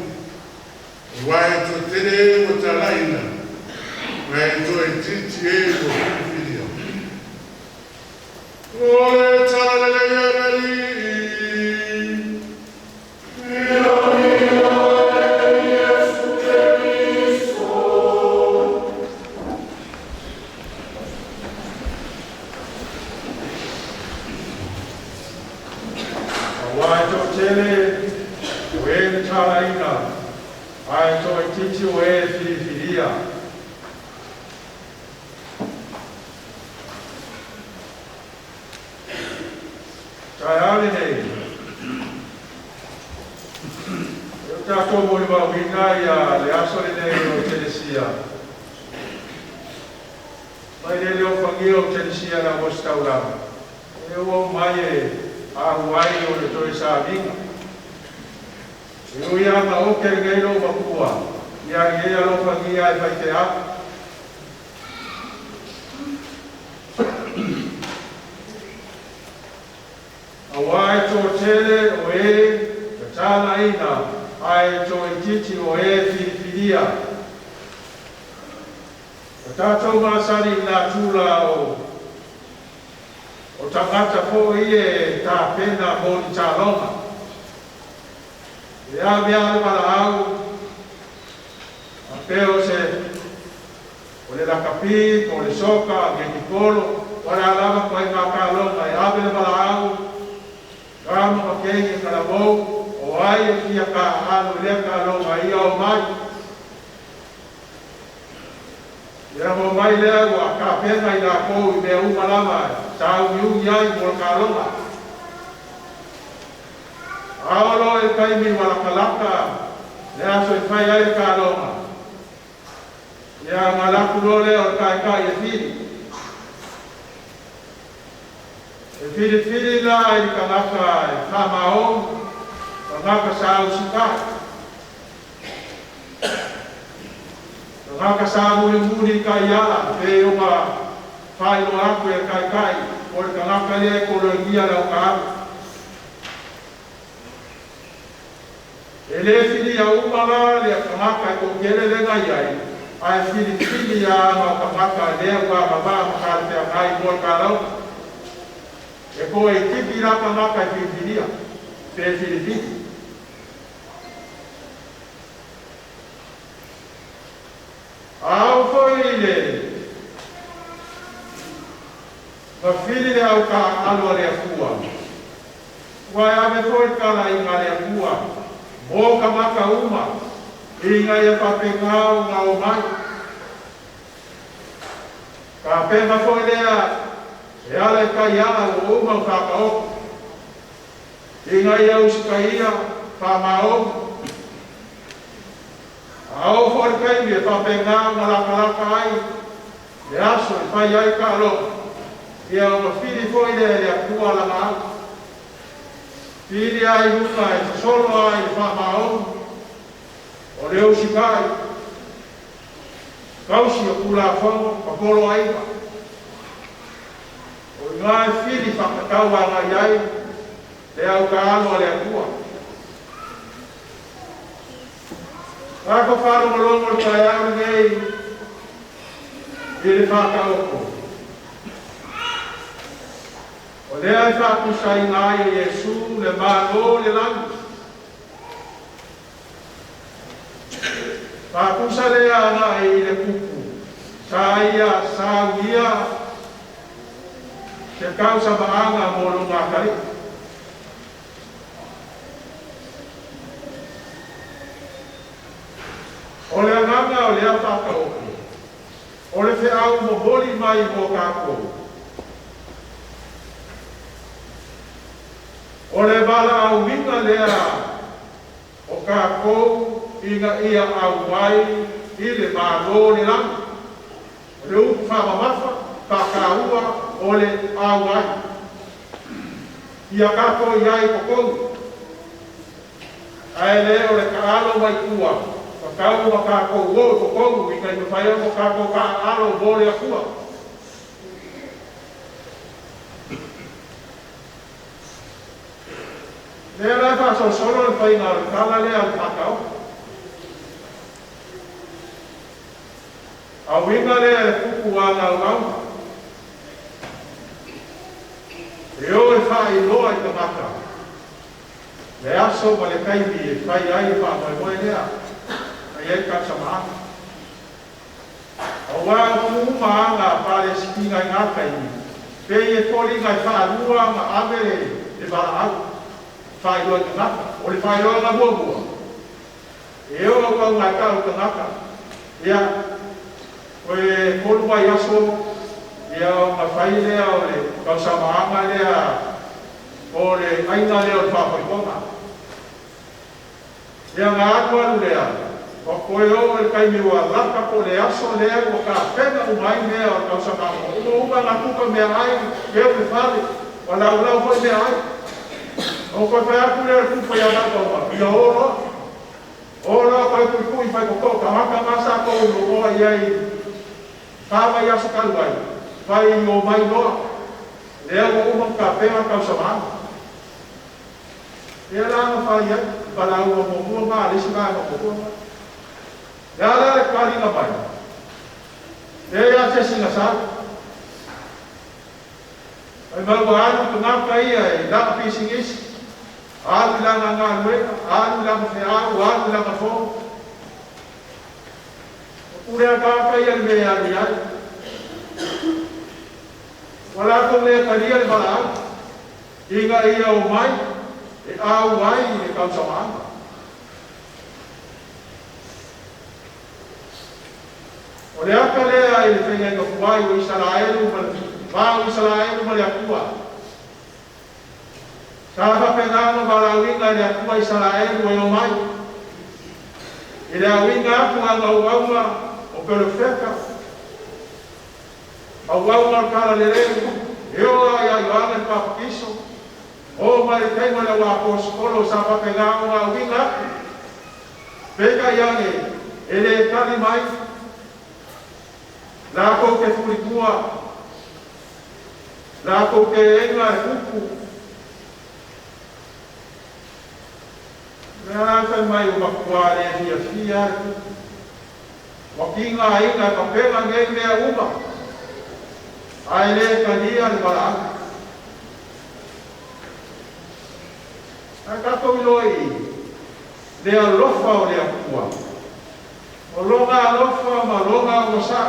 wa to tere o talaina Vai to entiti ego filia. Ore tala yari. Vai to tele we tala ina. Vai to entiti we filia. Eu trato o irmão Vinaya, le asolene o Teresia. Mas ele o fangio o Teresia na restaurante. Eu o mai a Hawaii o de Torre Sabinha. Eu ia na o que ele não vapua. Ia ia lo fangi ai vai te a. Awai to tere o e tana ina ai to ititi o e filipilia. O tātou māsari nā tūla o tangata fo i e tā pena mō ni tā longa. E a mea le mara au, a peo se o le lakapi, o le soka, nge ki kolo, wara alama kwa i ngā kā longa, e a le mara au, kama ma kenge kala mou, o ai e kia ka anu le kā longa i au mai. Ia mo mai lea ua ka pena i nā kou i mea umalama, tau mi ungi ai mo ka longa. Aolo e kaimi wala kalaka, lea so i whai ai ka longa. Ia ngā laku no lea o kai kai e whiri. E whiri la i ka ngaka e whamao, ka ngaka sa usikai. Ngaka sa muni kai ala, pe o ma whai no aku e kai kai, o le ka ngaka lea koro i ia lau ka aku. E le whiri a umara le ka ngaka e kokere le ngai ai, ai whiri a ma ka ngaka lea ua ma ma makare te a ngai mo ka lau. E ko e tipi la ka ngaka e whiri a, pe whiri. Au foi le ma fili le au ka alo le akua. Wai ave foi kala i ngā le akua. Mo ka maka uma. I ngā ia papengau ngā o mai. Ka pema foi lea e ala i kai ala o uma o kaka oku. I ngā ia usika ia pa maoku. Au foi kai me papengau ngā laka ai. Le aso i whai ai ka alo. Ia o whiri foi le akua la ngā. Whiri ai runga e solo ai whamao. O leo sikai. Kausi o kula whango, papolo aiva. O ngā e whiri whakatau a ngai ai. Le au ka alo le akua. Ako wharo molongo le kai au nei. I le whakaoko. O lea e whakusai ngai e Yesu le mālo le langi. Whakusa lea ngai i le kuku. Sa ia, sa uia. Se kausa maanga mōlo ngā kari. O le anganga o lea whakaoko. O le whiau mo boli mai mō kākou. O le wala au winga lea o kākou inga ia au mai i le mālo le langi. O le upu whamamafa, whakaua o le au mai. Ia kākou iai kokou. Ai lea o le kaalo mai kua. Whakau ma kākou o kokou i kai mwhai o kākou ka alo o le akua. Lea lai wha solo le whai ngā kala lea le whakau. A winga lea le puku a ngā ngau. E o e whai loa i te maka. Le aso ma le kaimi e whai ai e wha mai moe lea. A iei ka samanga. A wā kuma anga pāle sikinga i ngā kaimi. Pei e poli ngai wha rua ma amere le wala au. Whai loa te ngaka, o le whai loa ngā mua. E o au ngai kau te ngaka. Ia, koe kolu mai aso, ia o ngā whai lea o le kausamaanga lea, o le aina lea o le whakoikonga. Ia ngā atu anu lea, o koe o le kaimiwa laka ko le aso lea, o ka pena umai mea o le kausamaanga. Uma ngā kuka mea ai, keo le whare, o lau hoi mea ai. O koe whai aku lea kupa ia nata oma, ia oro. Ora koe kui whai koko, ka maka masa kou no oa iai, kāwai aso kaluai, whai o mai noa, lea o umam ka pēma kau samanga. Lea langa whai ai, para ua mōmua ngā, lesi ngā mōmua ngā. Lea lea kāringa mai. Lea te singa sā. Ai maua anu tu ngā kai ai, langa pisingisi. Alu langa ngā luenga, alu langa whiau, alu langa fō. Urea kākai al me alu iai. Wala ko me karia le mala au. Inga ia o mai, e au ai e kau samanga. O le aka lea i le whenga inga fuai o Israelu, mau Israelu ma le akua. Tāwha pengano malawinga le akua Israelu e o mai. I le awinga aku anga uaunga o Perofeka. Auaunga kala le reu, e o ai Ioane le papakiso. O mai le teima le apostolo sa pengano awinga aku. Peka iange, e le kali mai. Lako ke furikua. Lako ke enga e kuku. Nā kai mai o makua le fia wakinga inga ka pēnga ngei mea uma. Ai le ka nia le maranga. Ai kato iloi le alofa o le akua. O longa alofa ma longa o sa.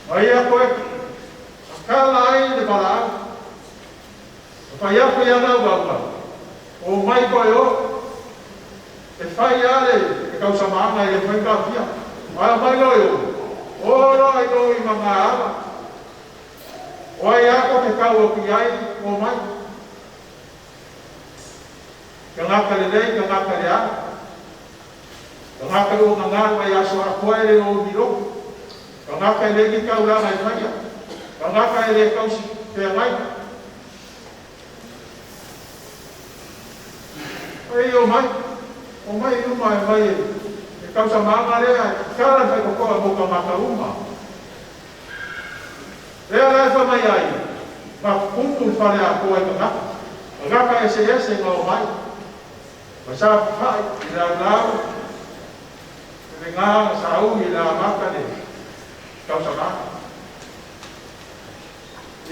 Mai a koe akala ai le maranga. Pai apa ia ngau wauwa. O mai koe o, e whai ale, e kau samanga e whai ka fia. Mai mai loi o, o roi no i mga awa. O ai ako te kau o ki ai, o mai. Ka ngaka le lei, ka ngaka le a. Ka ngaka le o ngā mai aso a koe le o miro. Ka ngaka le ki kau la mai whaia. Ka ngaka le kau si te mai. Ai o mai o mai e causa mama lea, kala fai kokoa moka maka uma. Lea lai fa mai ai, ma kumpu fare a koa i ka ngaka ese ngā o mai. Ma sa whai, i la lau, e ngā sa au i la maka le, causa mama.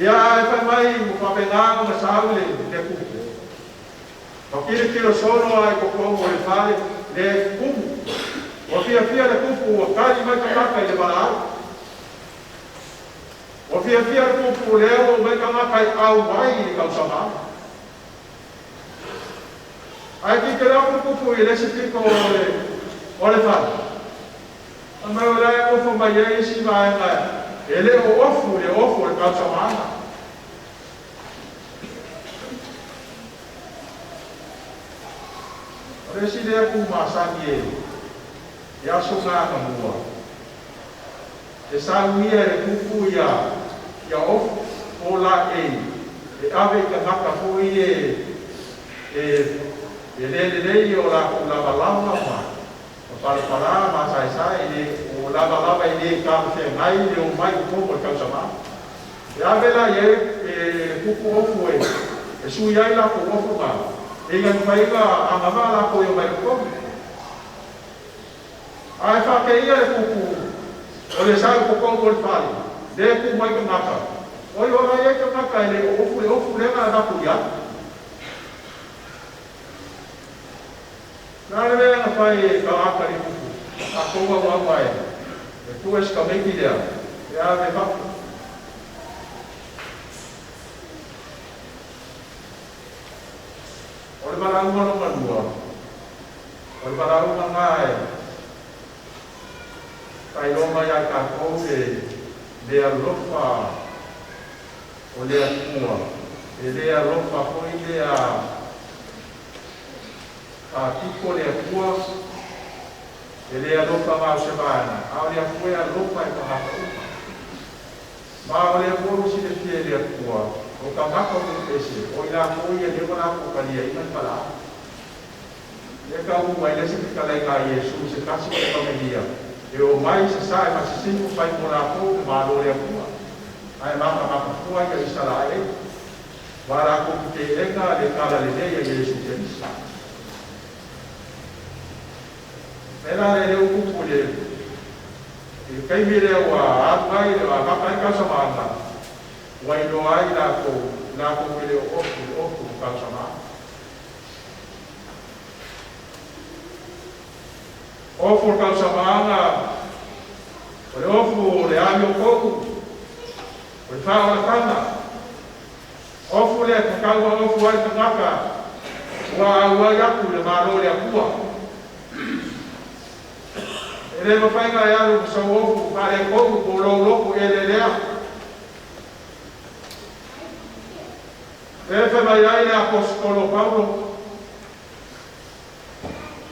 Ia e fai mai, mo whapengā ma sa au le kumpu. O kilo sono ai kokomo le fale le kupu. O fia le kupu o kari mai kakaka i le marau. O fia le kupu leo mai kakaka i au mai i kau sama. Ai ki ke lau kupu i lese piko o le fale. A mai o lai ofo mai e isi mai ngai. E le o ofu le kau sama. Resi le aku masangi e aso ngā ka mua. E sa uia e kuku ia of o la e ave ka ngaka hui e lei o la lava ma. O para ma sai o lava e le ka te ngai le o mai kuku o ka sama. E ave la e kuku ofu e sui ai la ko ofu ma. E ngai whaiga a mamala ko i o mai komi. Ai whakea le kuku, o le sau koko o le pari, le ku mai ka ngaka. O i ora e ka ngaka e le ofu le ngā rapu ia. Nā le mea nga whai e ka ngaka ni kuku, a konga wā e tu es ka meki lea, e a me hapu. O le maraunga no manua, o le maraunga ngā e, tai loma ia ka kou le alofa o le atua, e le alofa hoi le a tiko le atua, e le alofa mau se vana, a o le atua e alofa e ka haka upa. Ma o le atua si le fie le atua, o ka maka o ese, o i la koi e lewa la kokalia i mai pala. E ka ua i lesi ka lai ka Iesu se kasi ke pamenia. E o mai se sae ma se singu fai mo la kou ma lo le pua. Ai maka pua i ka isala e. Wara ko te enga le kala le nei a Iesu Christ. Pera le leo kupu le. E kai mire wa atai le wa kakai ka samanga. Wa ino ai la ko mire o ofu ka samanga. Ofu ka samanga. O le ofu le ami o koku. O le wha o le kanga. Ofu le kakaua ofu ai tangaka. Wa awai aku le maro le akua. Ele ma fai nga yaru sa ofu ka le koku ko lo loko ele lea. Efe mai ai le apostolo Paulo.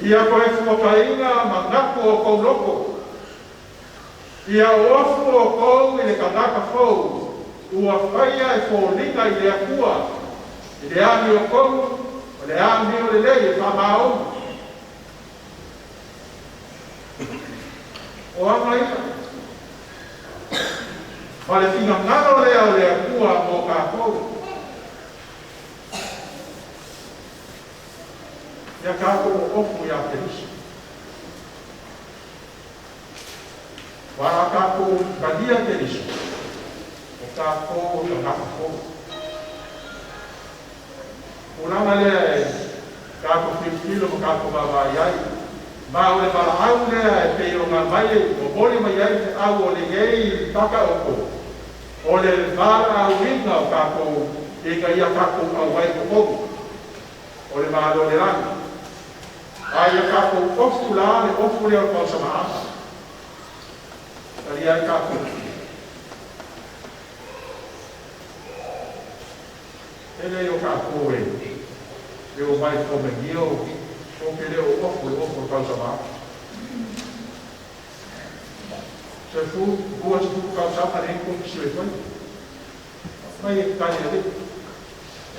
Ia koe fuakainga ma ngaku o kou loko. Ia ofu o kou i le kanaka fou. Ua whaia e fōlinga i le akua. I le ami o kou, o le ami o le lei e whamao. O anga ika. Ma le whina ngaro lea o le akua mō ka kou. Ia ka kou ofu ia te riso. Wara ka kou kalia te riso. Ka ko ka ko ulanga le ka ko filo ka ko baba yai ba ole para au le pe o nga mai o boli mai ai au ole gei taka o ko ole para au vinga ka ko e ka ia ka ko au ai ko ole ma do le ran ai ka ko ofula le ofule o ko sama ali ai ka ko ele o ka koe, e o mai kome ngio, o ke leo ofu kausama. Se fu, bua se fu kausama ne kong kisiwe koe. Mai e kani ade.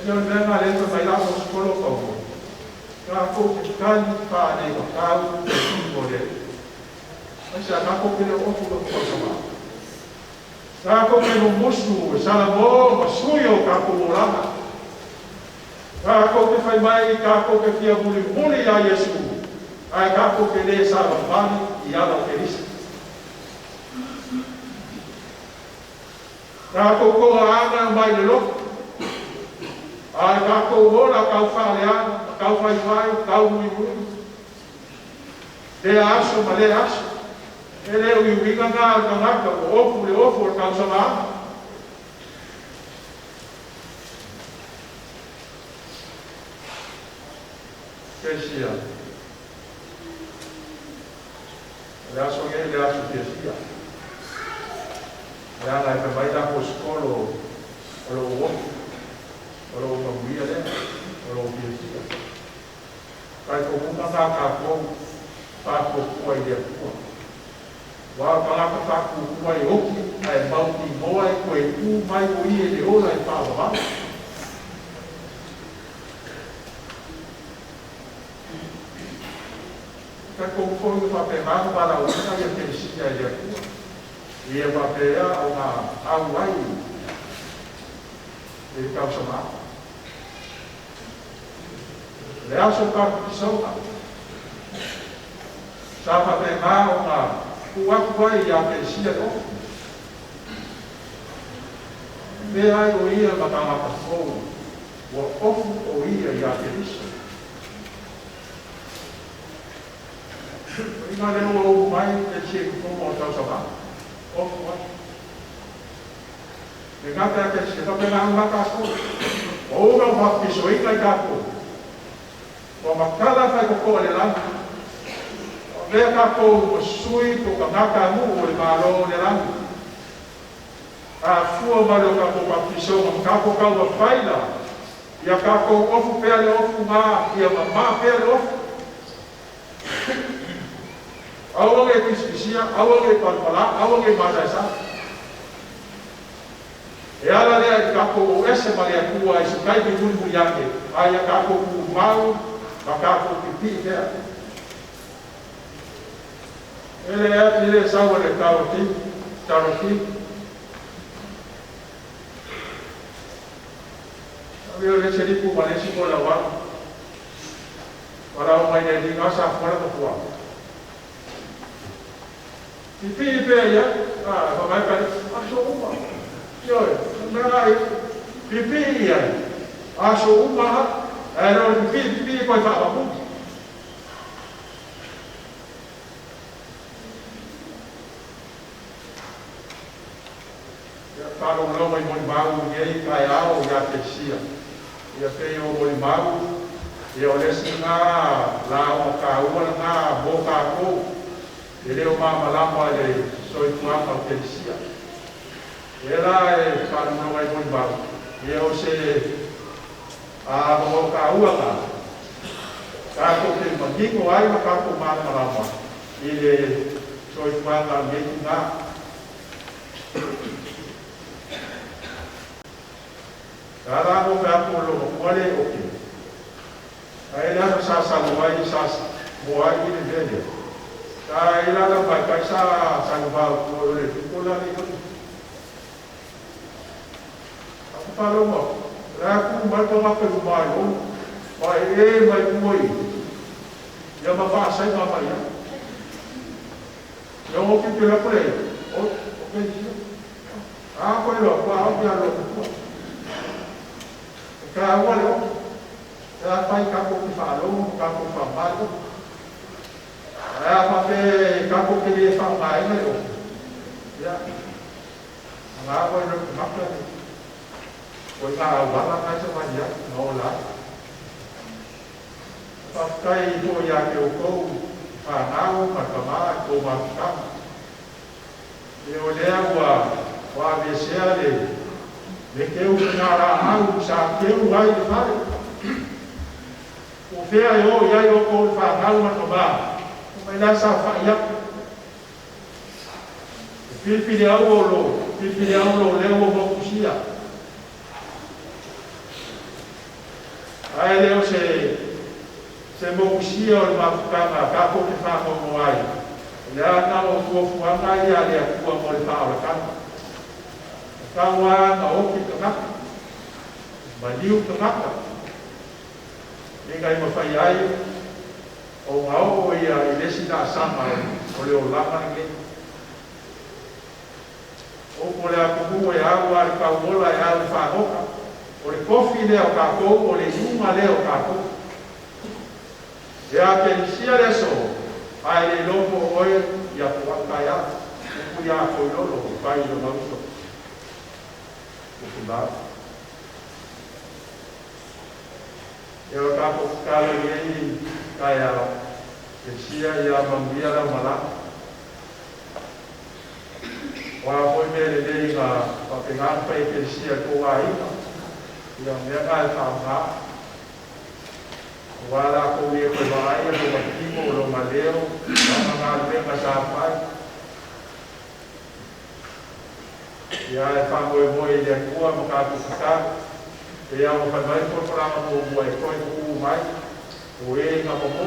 Ele o nenga lento mai lako skolo kau. Ka ko ke kani pa ne ka kau e kimo le. Mai se a kako ke leo ofu kausama. Ka ko ke no musu, salamo, masuyo ka ko morama. Ka ko ke fai mai, ka ko ke fia muli a Yesu. Ai ka ko ke le sa mani i ala ke risa. Ka ko ko ana mai le loko. Ai ka ko ora ka fa le ana, ka fai mai, ka mui. Le aso ma le aso. Ele o iwinga nga ka ofu le ofu ka sama. Kesia. Le aso kesia. Le ana e mai da ko skolo o mamuia le o kesia. Kai ko munga ka ko pa ko ai le ko. Wa palaka taku mai oki ai bauti moa e koe u mai o i e le ola e pāwa. Ka kōkoi o whape māku para o ina i a te sika i a kua. I e whape ea o ngā au ai e kausa māku. Le aso kāku ki sauka. Sa whape mā o ngā kuakua i a te sia o. Me ai o ia matamata kou. Wa ofu o ia i a te risa. Ina leo o mai te che kumo o tau sapa. Ofu ai. Me ngata te che tape ngā ngata kou. O ura o haki so ika i kako. O makala kai koko le langi. Lea kako sui ko ka ngaka mu o le mālo le langi. A fua malo kako papiso ma kako kau a whaila. Ia kako ofu pea le ofu ngā, ia mamā pea le ofu. Awa nge pispisia, awa nge palpala, awa nge masaisa. E ala lea i kako o ese ma lea kua i sukai ki muli yange. Aia kako ku mau, Makako pipi kia. Ele sawa le taroti. Avio le seripu malesi ko la wa. Wala o mai le dinga sa fora to tua. Pipi ya, mai ka aso uma. Yo, ngai pipi ya. Aso uma, era pipi ko fa ba. Kalau lo mai mau ngai kai ao ya te sia. Ya pe o mau ia o lesi ngā lao ka ua ngā boka ko e leo māmalama le soituanga o Kelisia. E la e whanau ai moni bau. Ia o se a boka ua ngā. Ka ko te mangingo ai ma ka ko māmalama i le soituanga ngetu ngā. Ka ramo ka ko lo mwale o ke. Ela sa luai sa moai ni vende. Ka ela la vai ka sa luai ko le ko la ni ko. Aku falo mo. Ra ku mai ko ma pe mai o. Mai mai moi. Ya ma ba sai ma mai. Yo mo ki pe la pre. O ke ni. Ko lo ko ya lo. Ka wa lo. Ela faz capo que falou, capo que falou. Ela faz capo que ele fala mais, né? Já. Lá foi no mapa. Foi lá, lá mais uma dia, não lá. Pakai itu ya que o co, fanau, macamá, comacá. Eu levo o ABC ali. De que o cara não sabe que o vai de fare. O fea yo ya yo ko fa ngal ma to ba o mai la sa fa ya pipi le au lo le o mo kusia ai le o se mo kusia o ma ka ko ke fa mo ai ya na o ko fu anga ya le ku mo le fa o ka wa na o ki ka ba liu ka Ningai mawhai ai, o ngau ia i lesi nā sama o leo lama nge. O ko le akumu e au ari ka uola e au whanoka, o le kofi leo kako, o le iunga leo kako. E a Kelisia leso, ai le lopo oe ia puakai a, uku ia koilolo, pai lo mauso. Uku lao. Eu acabo ficando aí, caia, descia e a mambia da malá. O apoio dele para pegar para ir descia com a ida, e a minha casa estava o ara com o meu pai, o batimo, o maleu, a mamãe vem passar a pai. E aí fango e moi de cua, o capo ficar. E a o vai programa do boi coi o mai o e na popo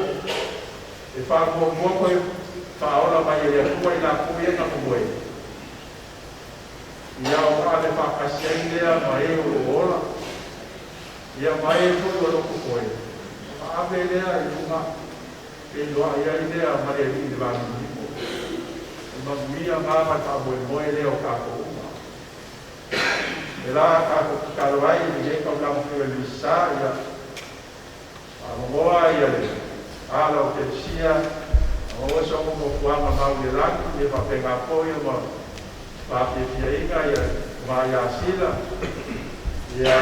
e fa mo mo coi fa ora mai ele cua e na cua e na boi e a o ave fa casenle mai o ola e a mai foi o loco coi a vele a uma e do a ele a mai ele vai no ma mia mama ta boi mo ele o capo Ela kalau ai dia kau lam tu bisa ya. Amoa ya le. Ala o Kelisia. O so mo kwa ma le lan e va pegar apoio ma. Va te fiega ya va ya sila. Ya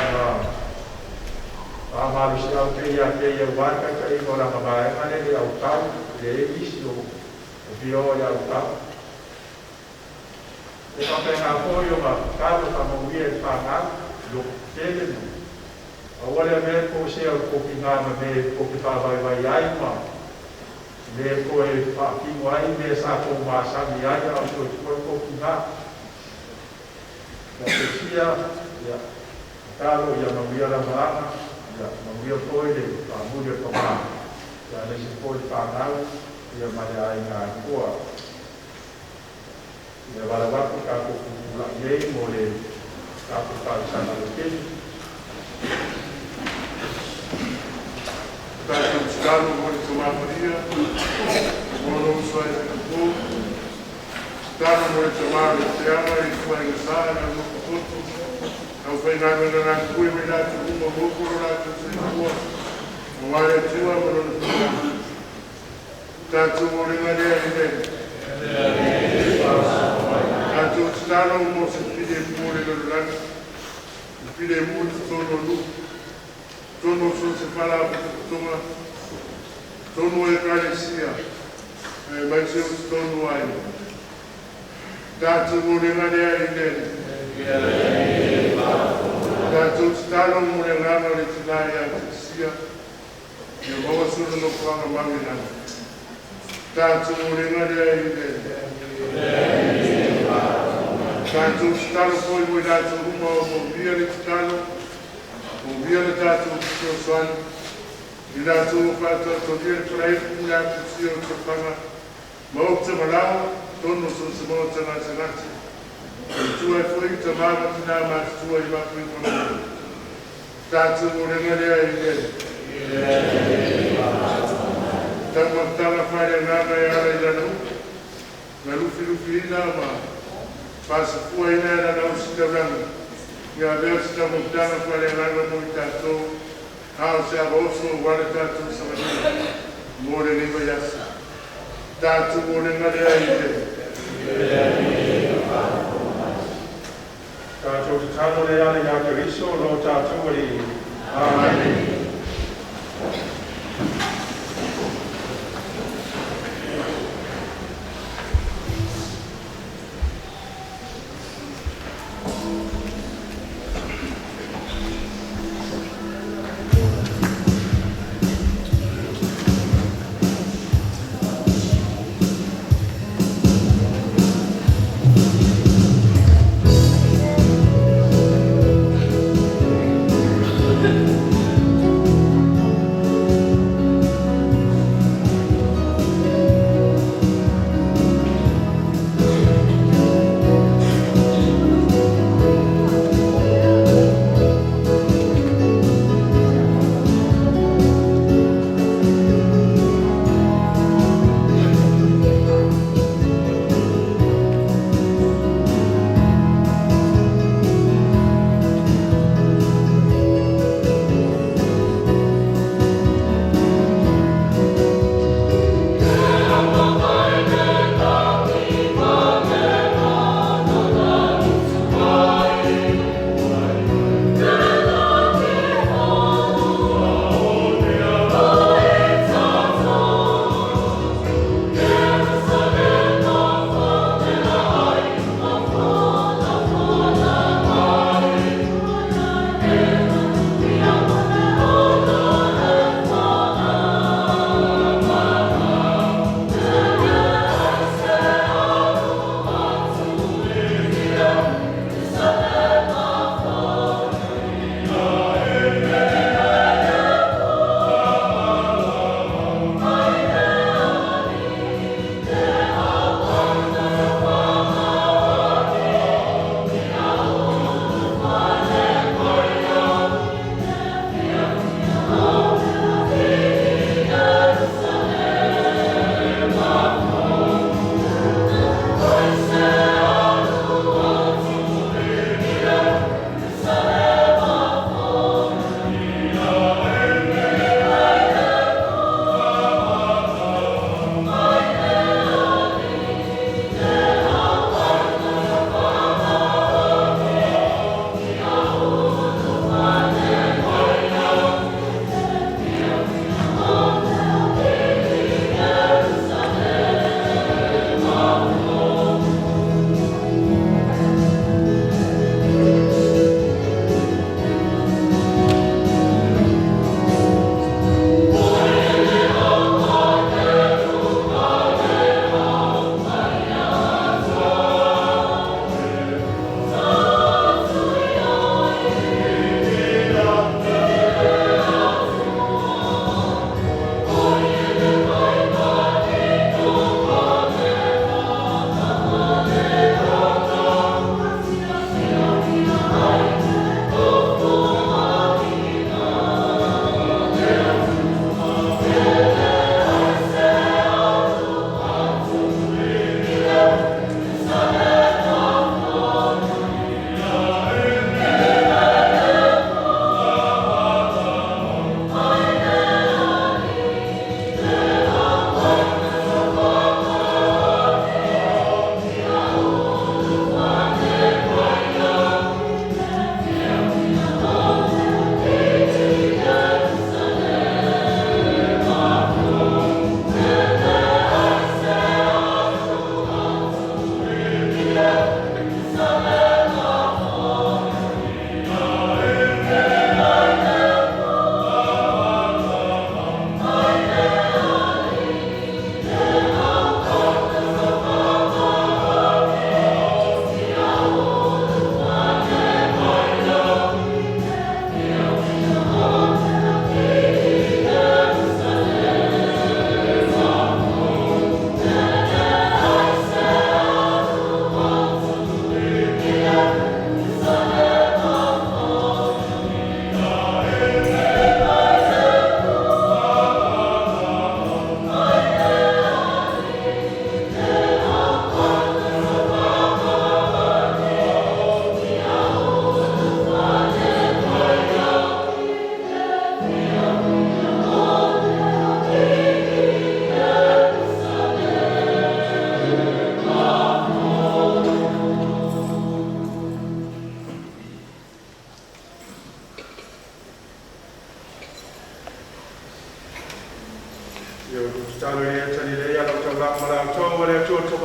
ma ma si au te ya wa ka i ora ma ba ma le au tau le isto. O bio ya au tau. E ka pena apoio ma karo ka mo ie whanau, lo tele no. A wale me ko se au ko ki ngana me ko ki whawai ai ma. Me ko e whakingo ai me sa ko māsami ai au ko ki ngā. Ka te sia, karo ia mawia la maana, ia mawia koe le ka muri o ka maa. ya le se poi whānau, ia mai ai ngā kua. Ia wala waku ka kuku la iei mo le ka kuku whaisana le keni. Tātou tikalu mo le tumaparia, mo lo usai le kapu, tikalu mo le tumaru le teama i kuai ngasā na luku putu, au whainga na nā kui me nātu uma mokoro nātu se kua, mo wale tua mo lo le tumaru. Tātou mo ringa rea i ne. Tātou tikalu mo se pide mōre le lana, pide mōre tono lu, tono so se whala tonga, tono e kalesia, mai se o tono ai. Tātou mo ringa rea i ne. Tātou tikalu mo le ngana le tinai a kisia, ia maua sura no kuanga mangi nana. Tātou mo ringa rea i ne. Tātou tikalu koi mo i tātou ruma o mo via le tikalu, mo via le tātou kio soani, i tātou o kātou to via le paraifu i tātou sio o tanga, ma o te malawa, tono so se mo tanga se ngati. I tua e fwoi te mama tina mati tua i maku i kono. Tātou mo ringa rea i ne. Tanga whaere ngana e ara i rana uka. Na lufi ina ma pasa fua ina e rana usi te rana. Ia veo si ta mutana whaere ngana mo i tātou. Hao se ava oso wale tātou sa manina. Mōre niwa yasa. Tātou mo ringa rea i ne. Tātou te tano le ana i a kariso no tātou ari. Amen.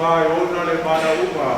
whai ona le mana uma.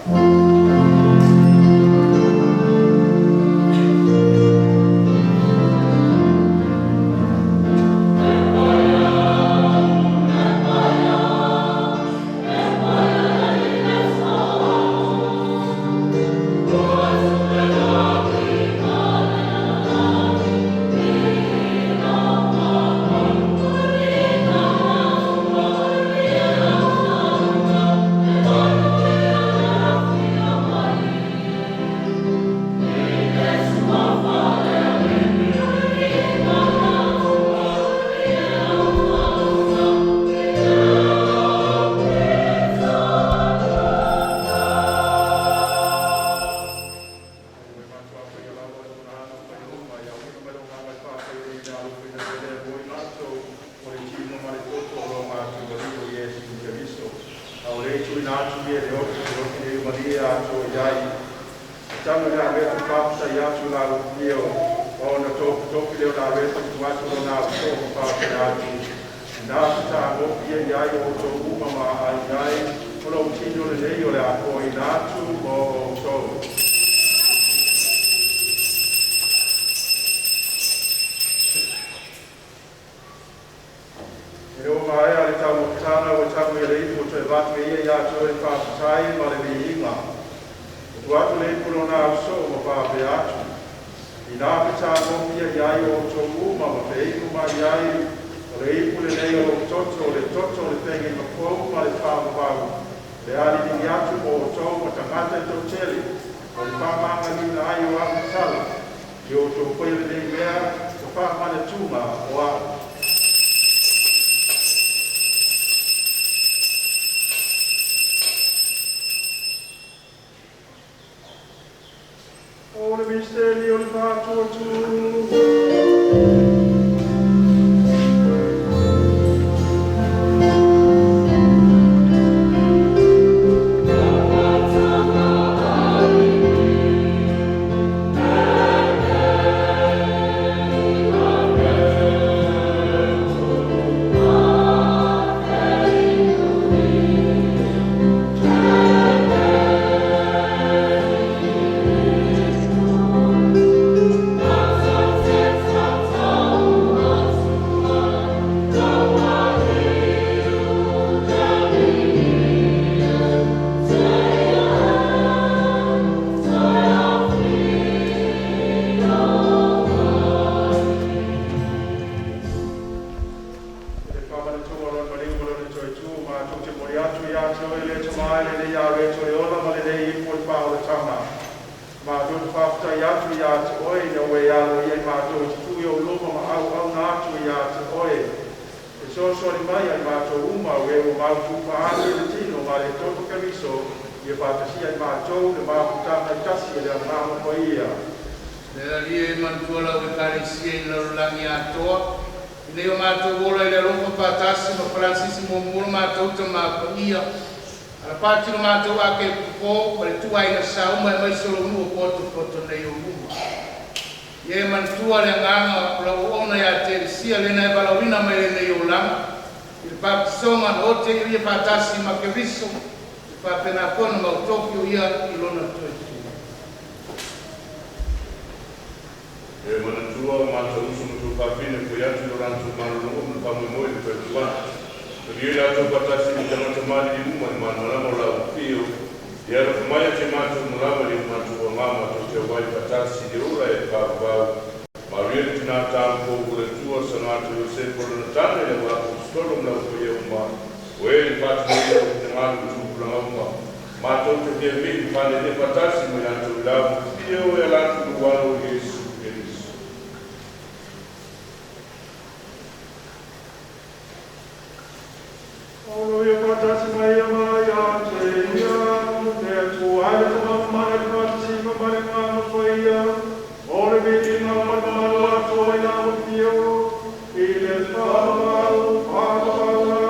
Thank Mātou whāwhitai atu i ate oe, na oe alo i ai mātou i tui o loma ma au na atu i ate oe. E so sori mai ai mātou uma o e o mātou paani e le tino ma le toko kamiso i e pātasi ai mātou le māputanga i tasi e le amama pa ia. Le ali e mantua lau e kāresia i larulangi atoa. I leo mātou ola i le rongo pātasi ma Francis Momura mātou ta māpa ia. Ala pātino mātou ake pō, pare tuai na sauma e mai solo mua poto nei o uma. Ie mantua le nganga la uona ya te sia le na balawina mai le nei o lama. Il papisonga no te ia patasi ma ke viso. Il papena kona ma Tokyo ia ilona toi. E mantua mātou usu papine ko ya tu rantu manu no pa mo i pe tuan. Rio la to patasi ni tama tama ni uma ni mana mo la fio. Ya ro mai te mātou mula ni mātou mama to te wai patasi di ora e pa Maria tina tampo le tua sanatu se por na tane le wa stolo na ko ye uma. We pat ni te manu tu la uma. Mātou te dia mi pa le patasi mo na tu la fio e la tu wa o Yesu. Olo ia patasi mai a te ia, te tuai te mamare patasi mamare ngano koia, ore viti ngā mamaro ato i ngā mutio, i le whāpau, whāpau rāwa.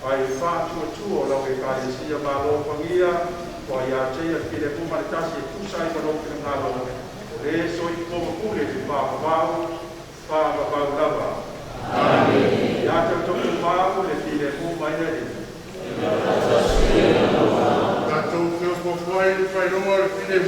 Ai whātua tua lau e kāre sia mā lō pangia, Kwa ia tia kile kuma le tasi tu sai ko lo ke ngalo. Le so I ko ko le pa lava. Amen. Ya te to pa le kile kuma ile. Ka tau ke ko foi fai no ar kile.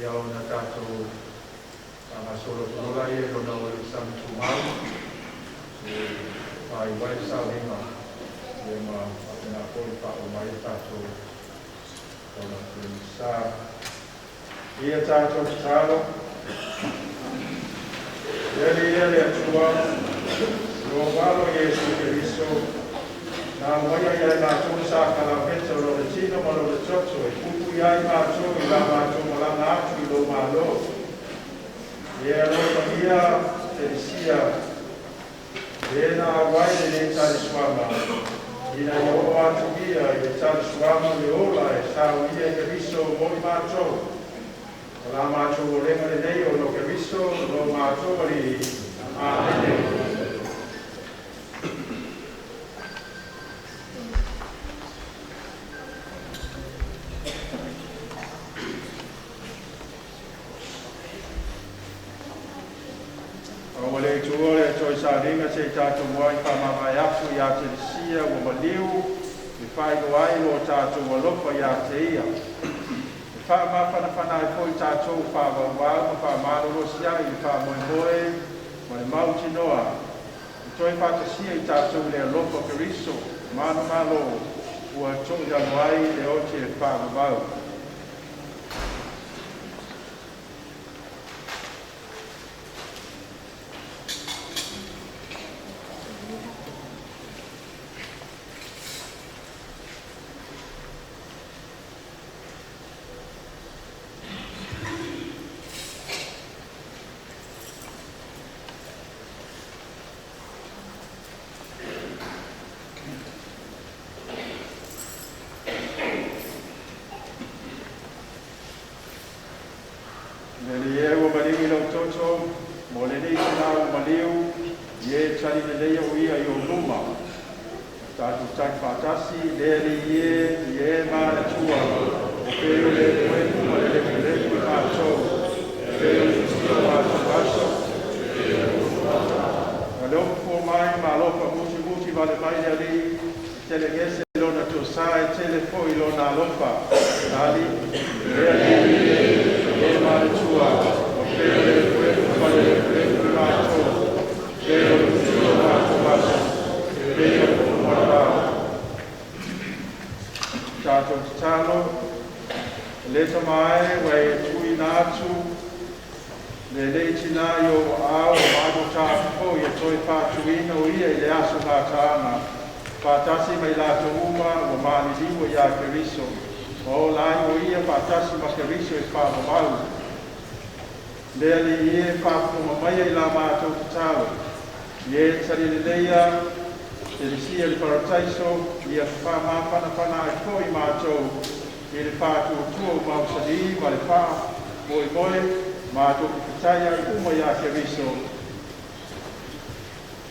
ia o na tātou solo tula e rona o i sami tumau ai wai sa lima e ma apena koi pa o mai tātou o na sa ia tātou tālo ele atua lo valo Yesu Cristo na moia ia na tū sa kalaveta o le tino ma lo le totso e pupu iai mātou i la mātou malanga atu i lo malo ia lo ia te sia e na wai le tali suama ina i o atu ia i le tali suama le ola e sa ia i Cristo mo i mātou o la mātou o lenga le nei o lo Cristo lo mātou ali Amen. Wale tuore toi sa ringa se tātou wai ka mawai afu ia te sia o maliu i whai no ai lo tātou walopa ia te ia. I wha mawhanawhana e poi tātou whawawau ma wha maroro sia i wha moe moe ma le mauti noa. I toi whatasia i tātou le alopa Keriso mano malo ua tō iano ai le oti e whawawau.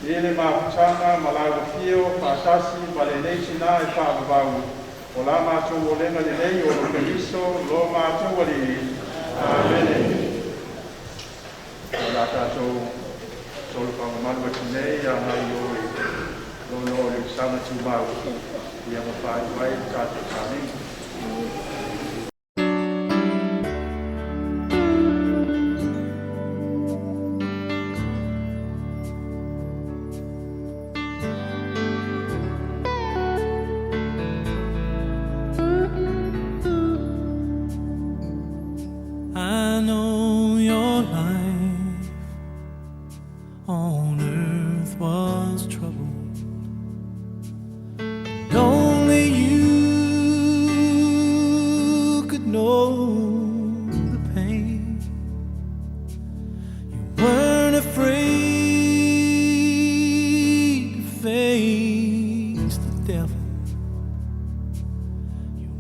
Ele mafutanga malago fio patasi balenei na e whawawau. O la mātou o lenga le nei o Keriso lo mātou ali. Amen. O la tātou tolu whangamanu atu nei a mai o e lono o le usama tu mau. Ia mawhai wai tātou tāni.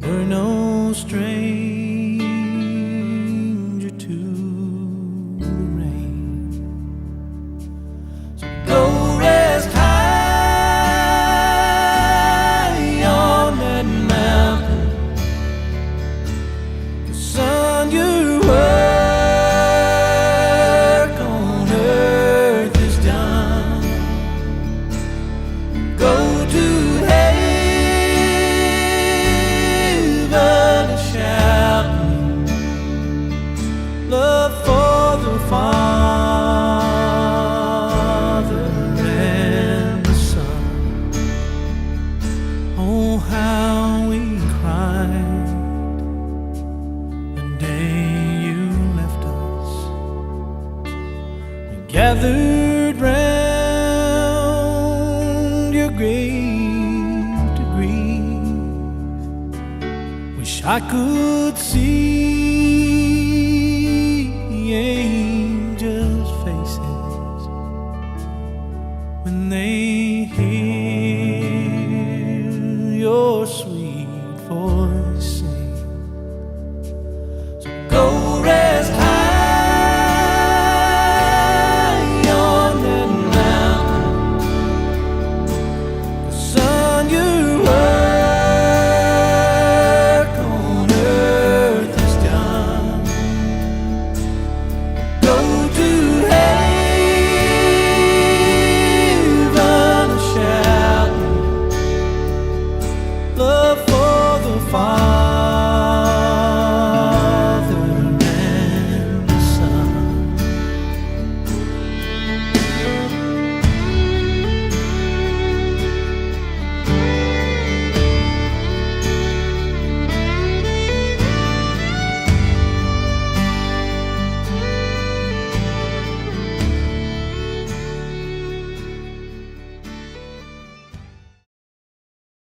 We're no stranger to gathered round your grave to grieve. Wish I could see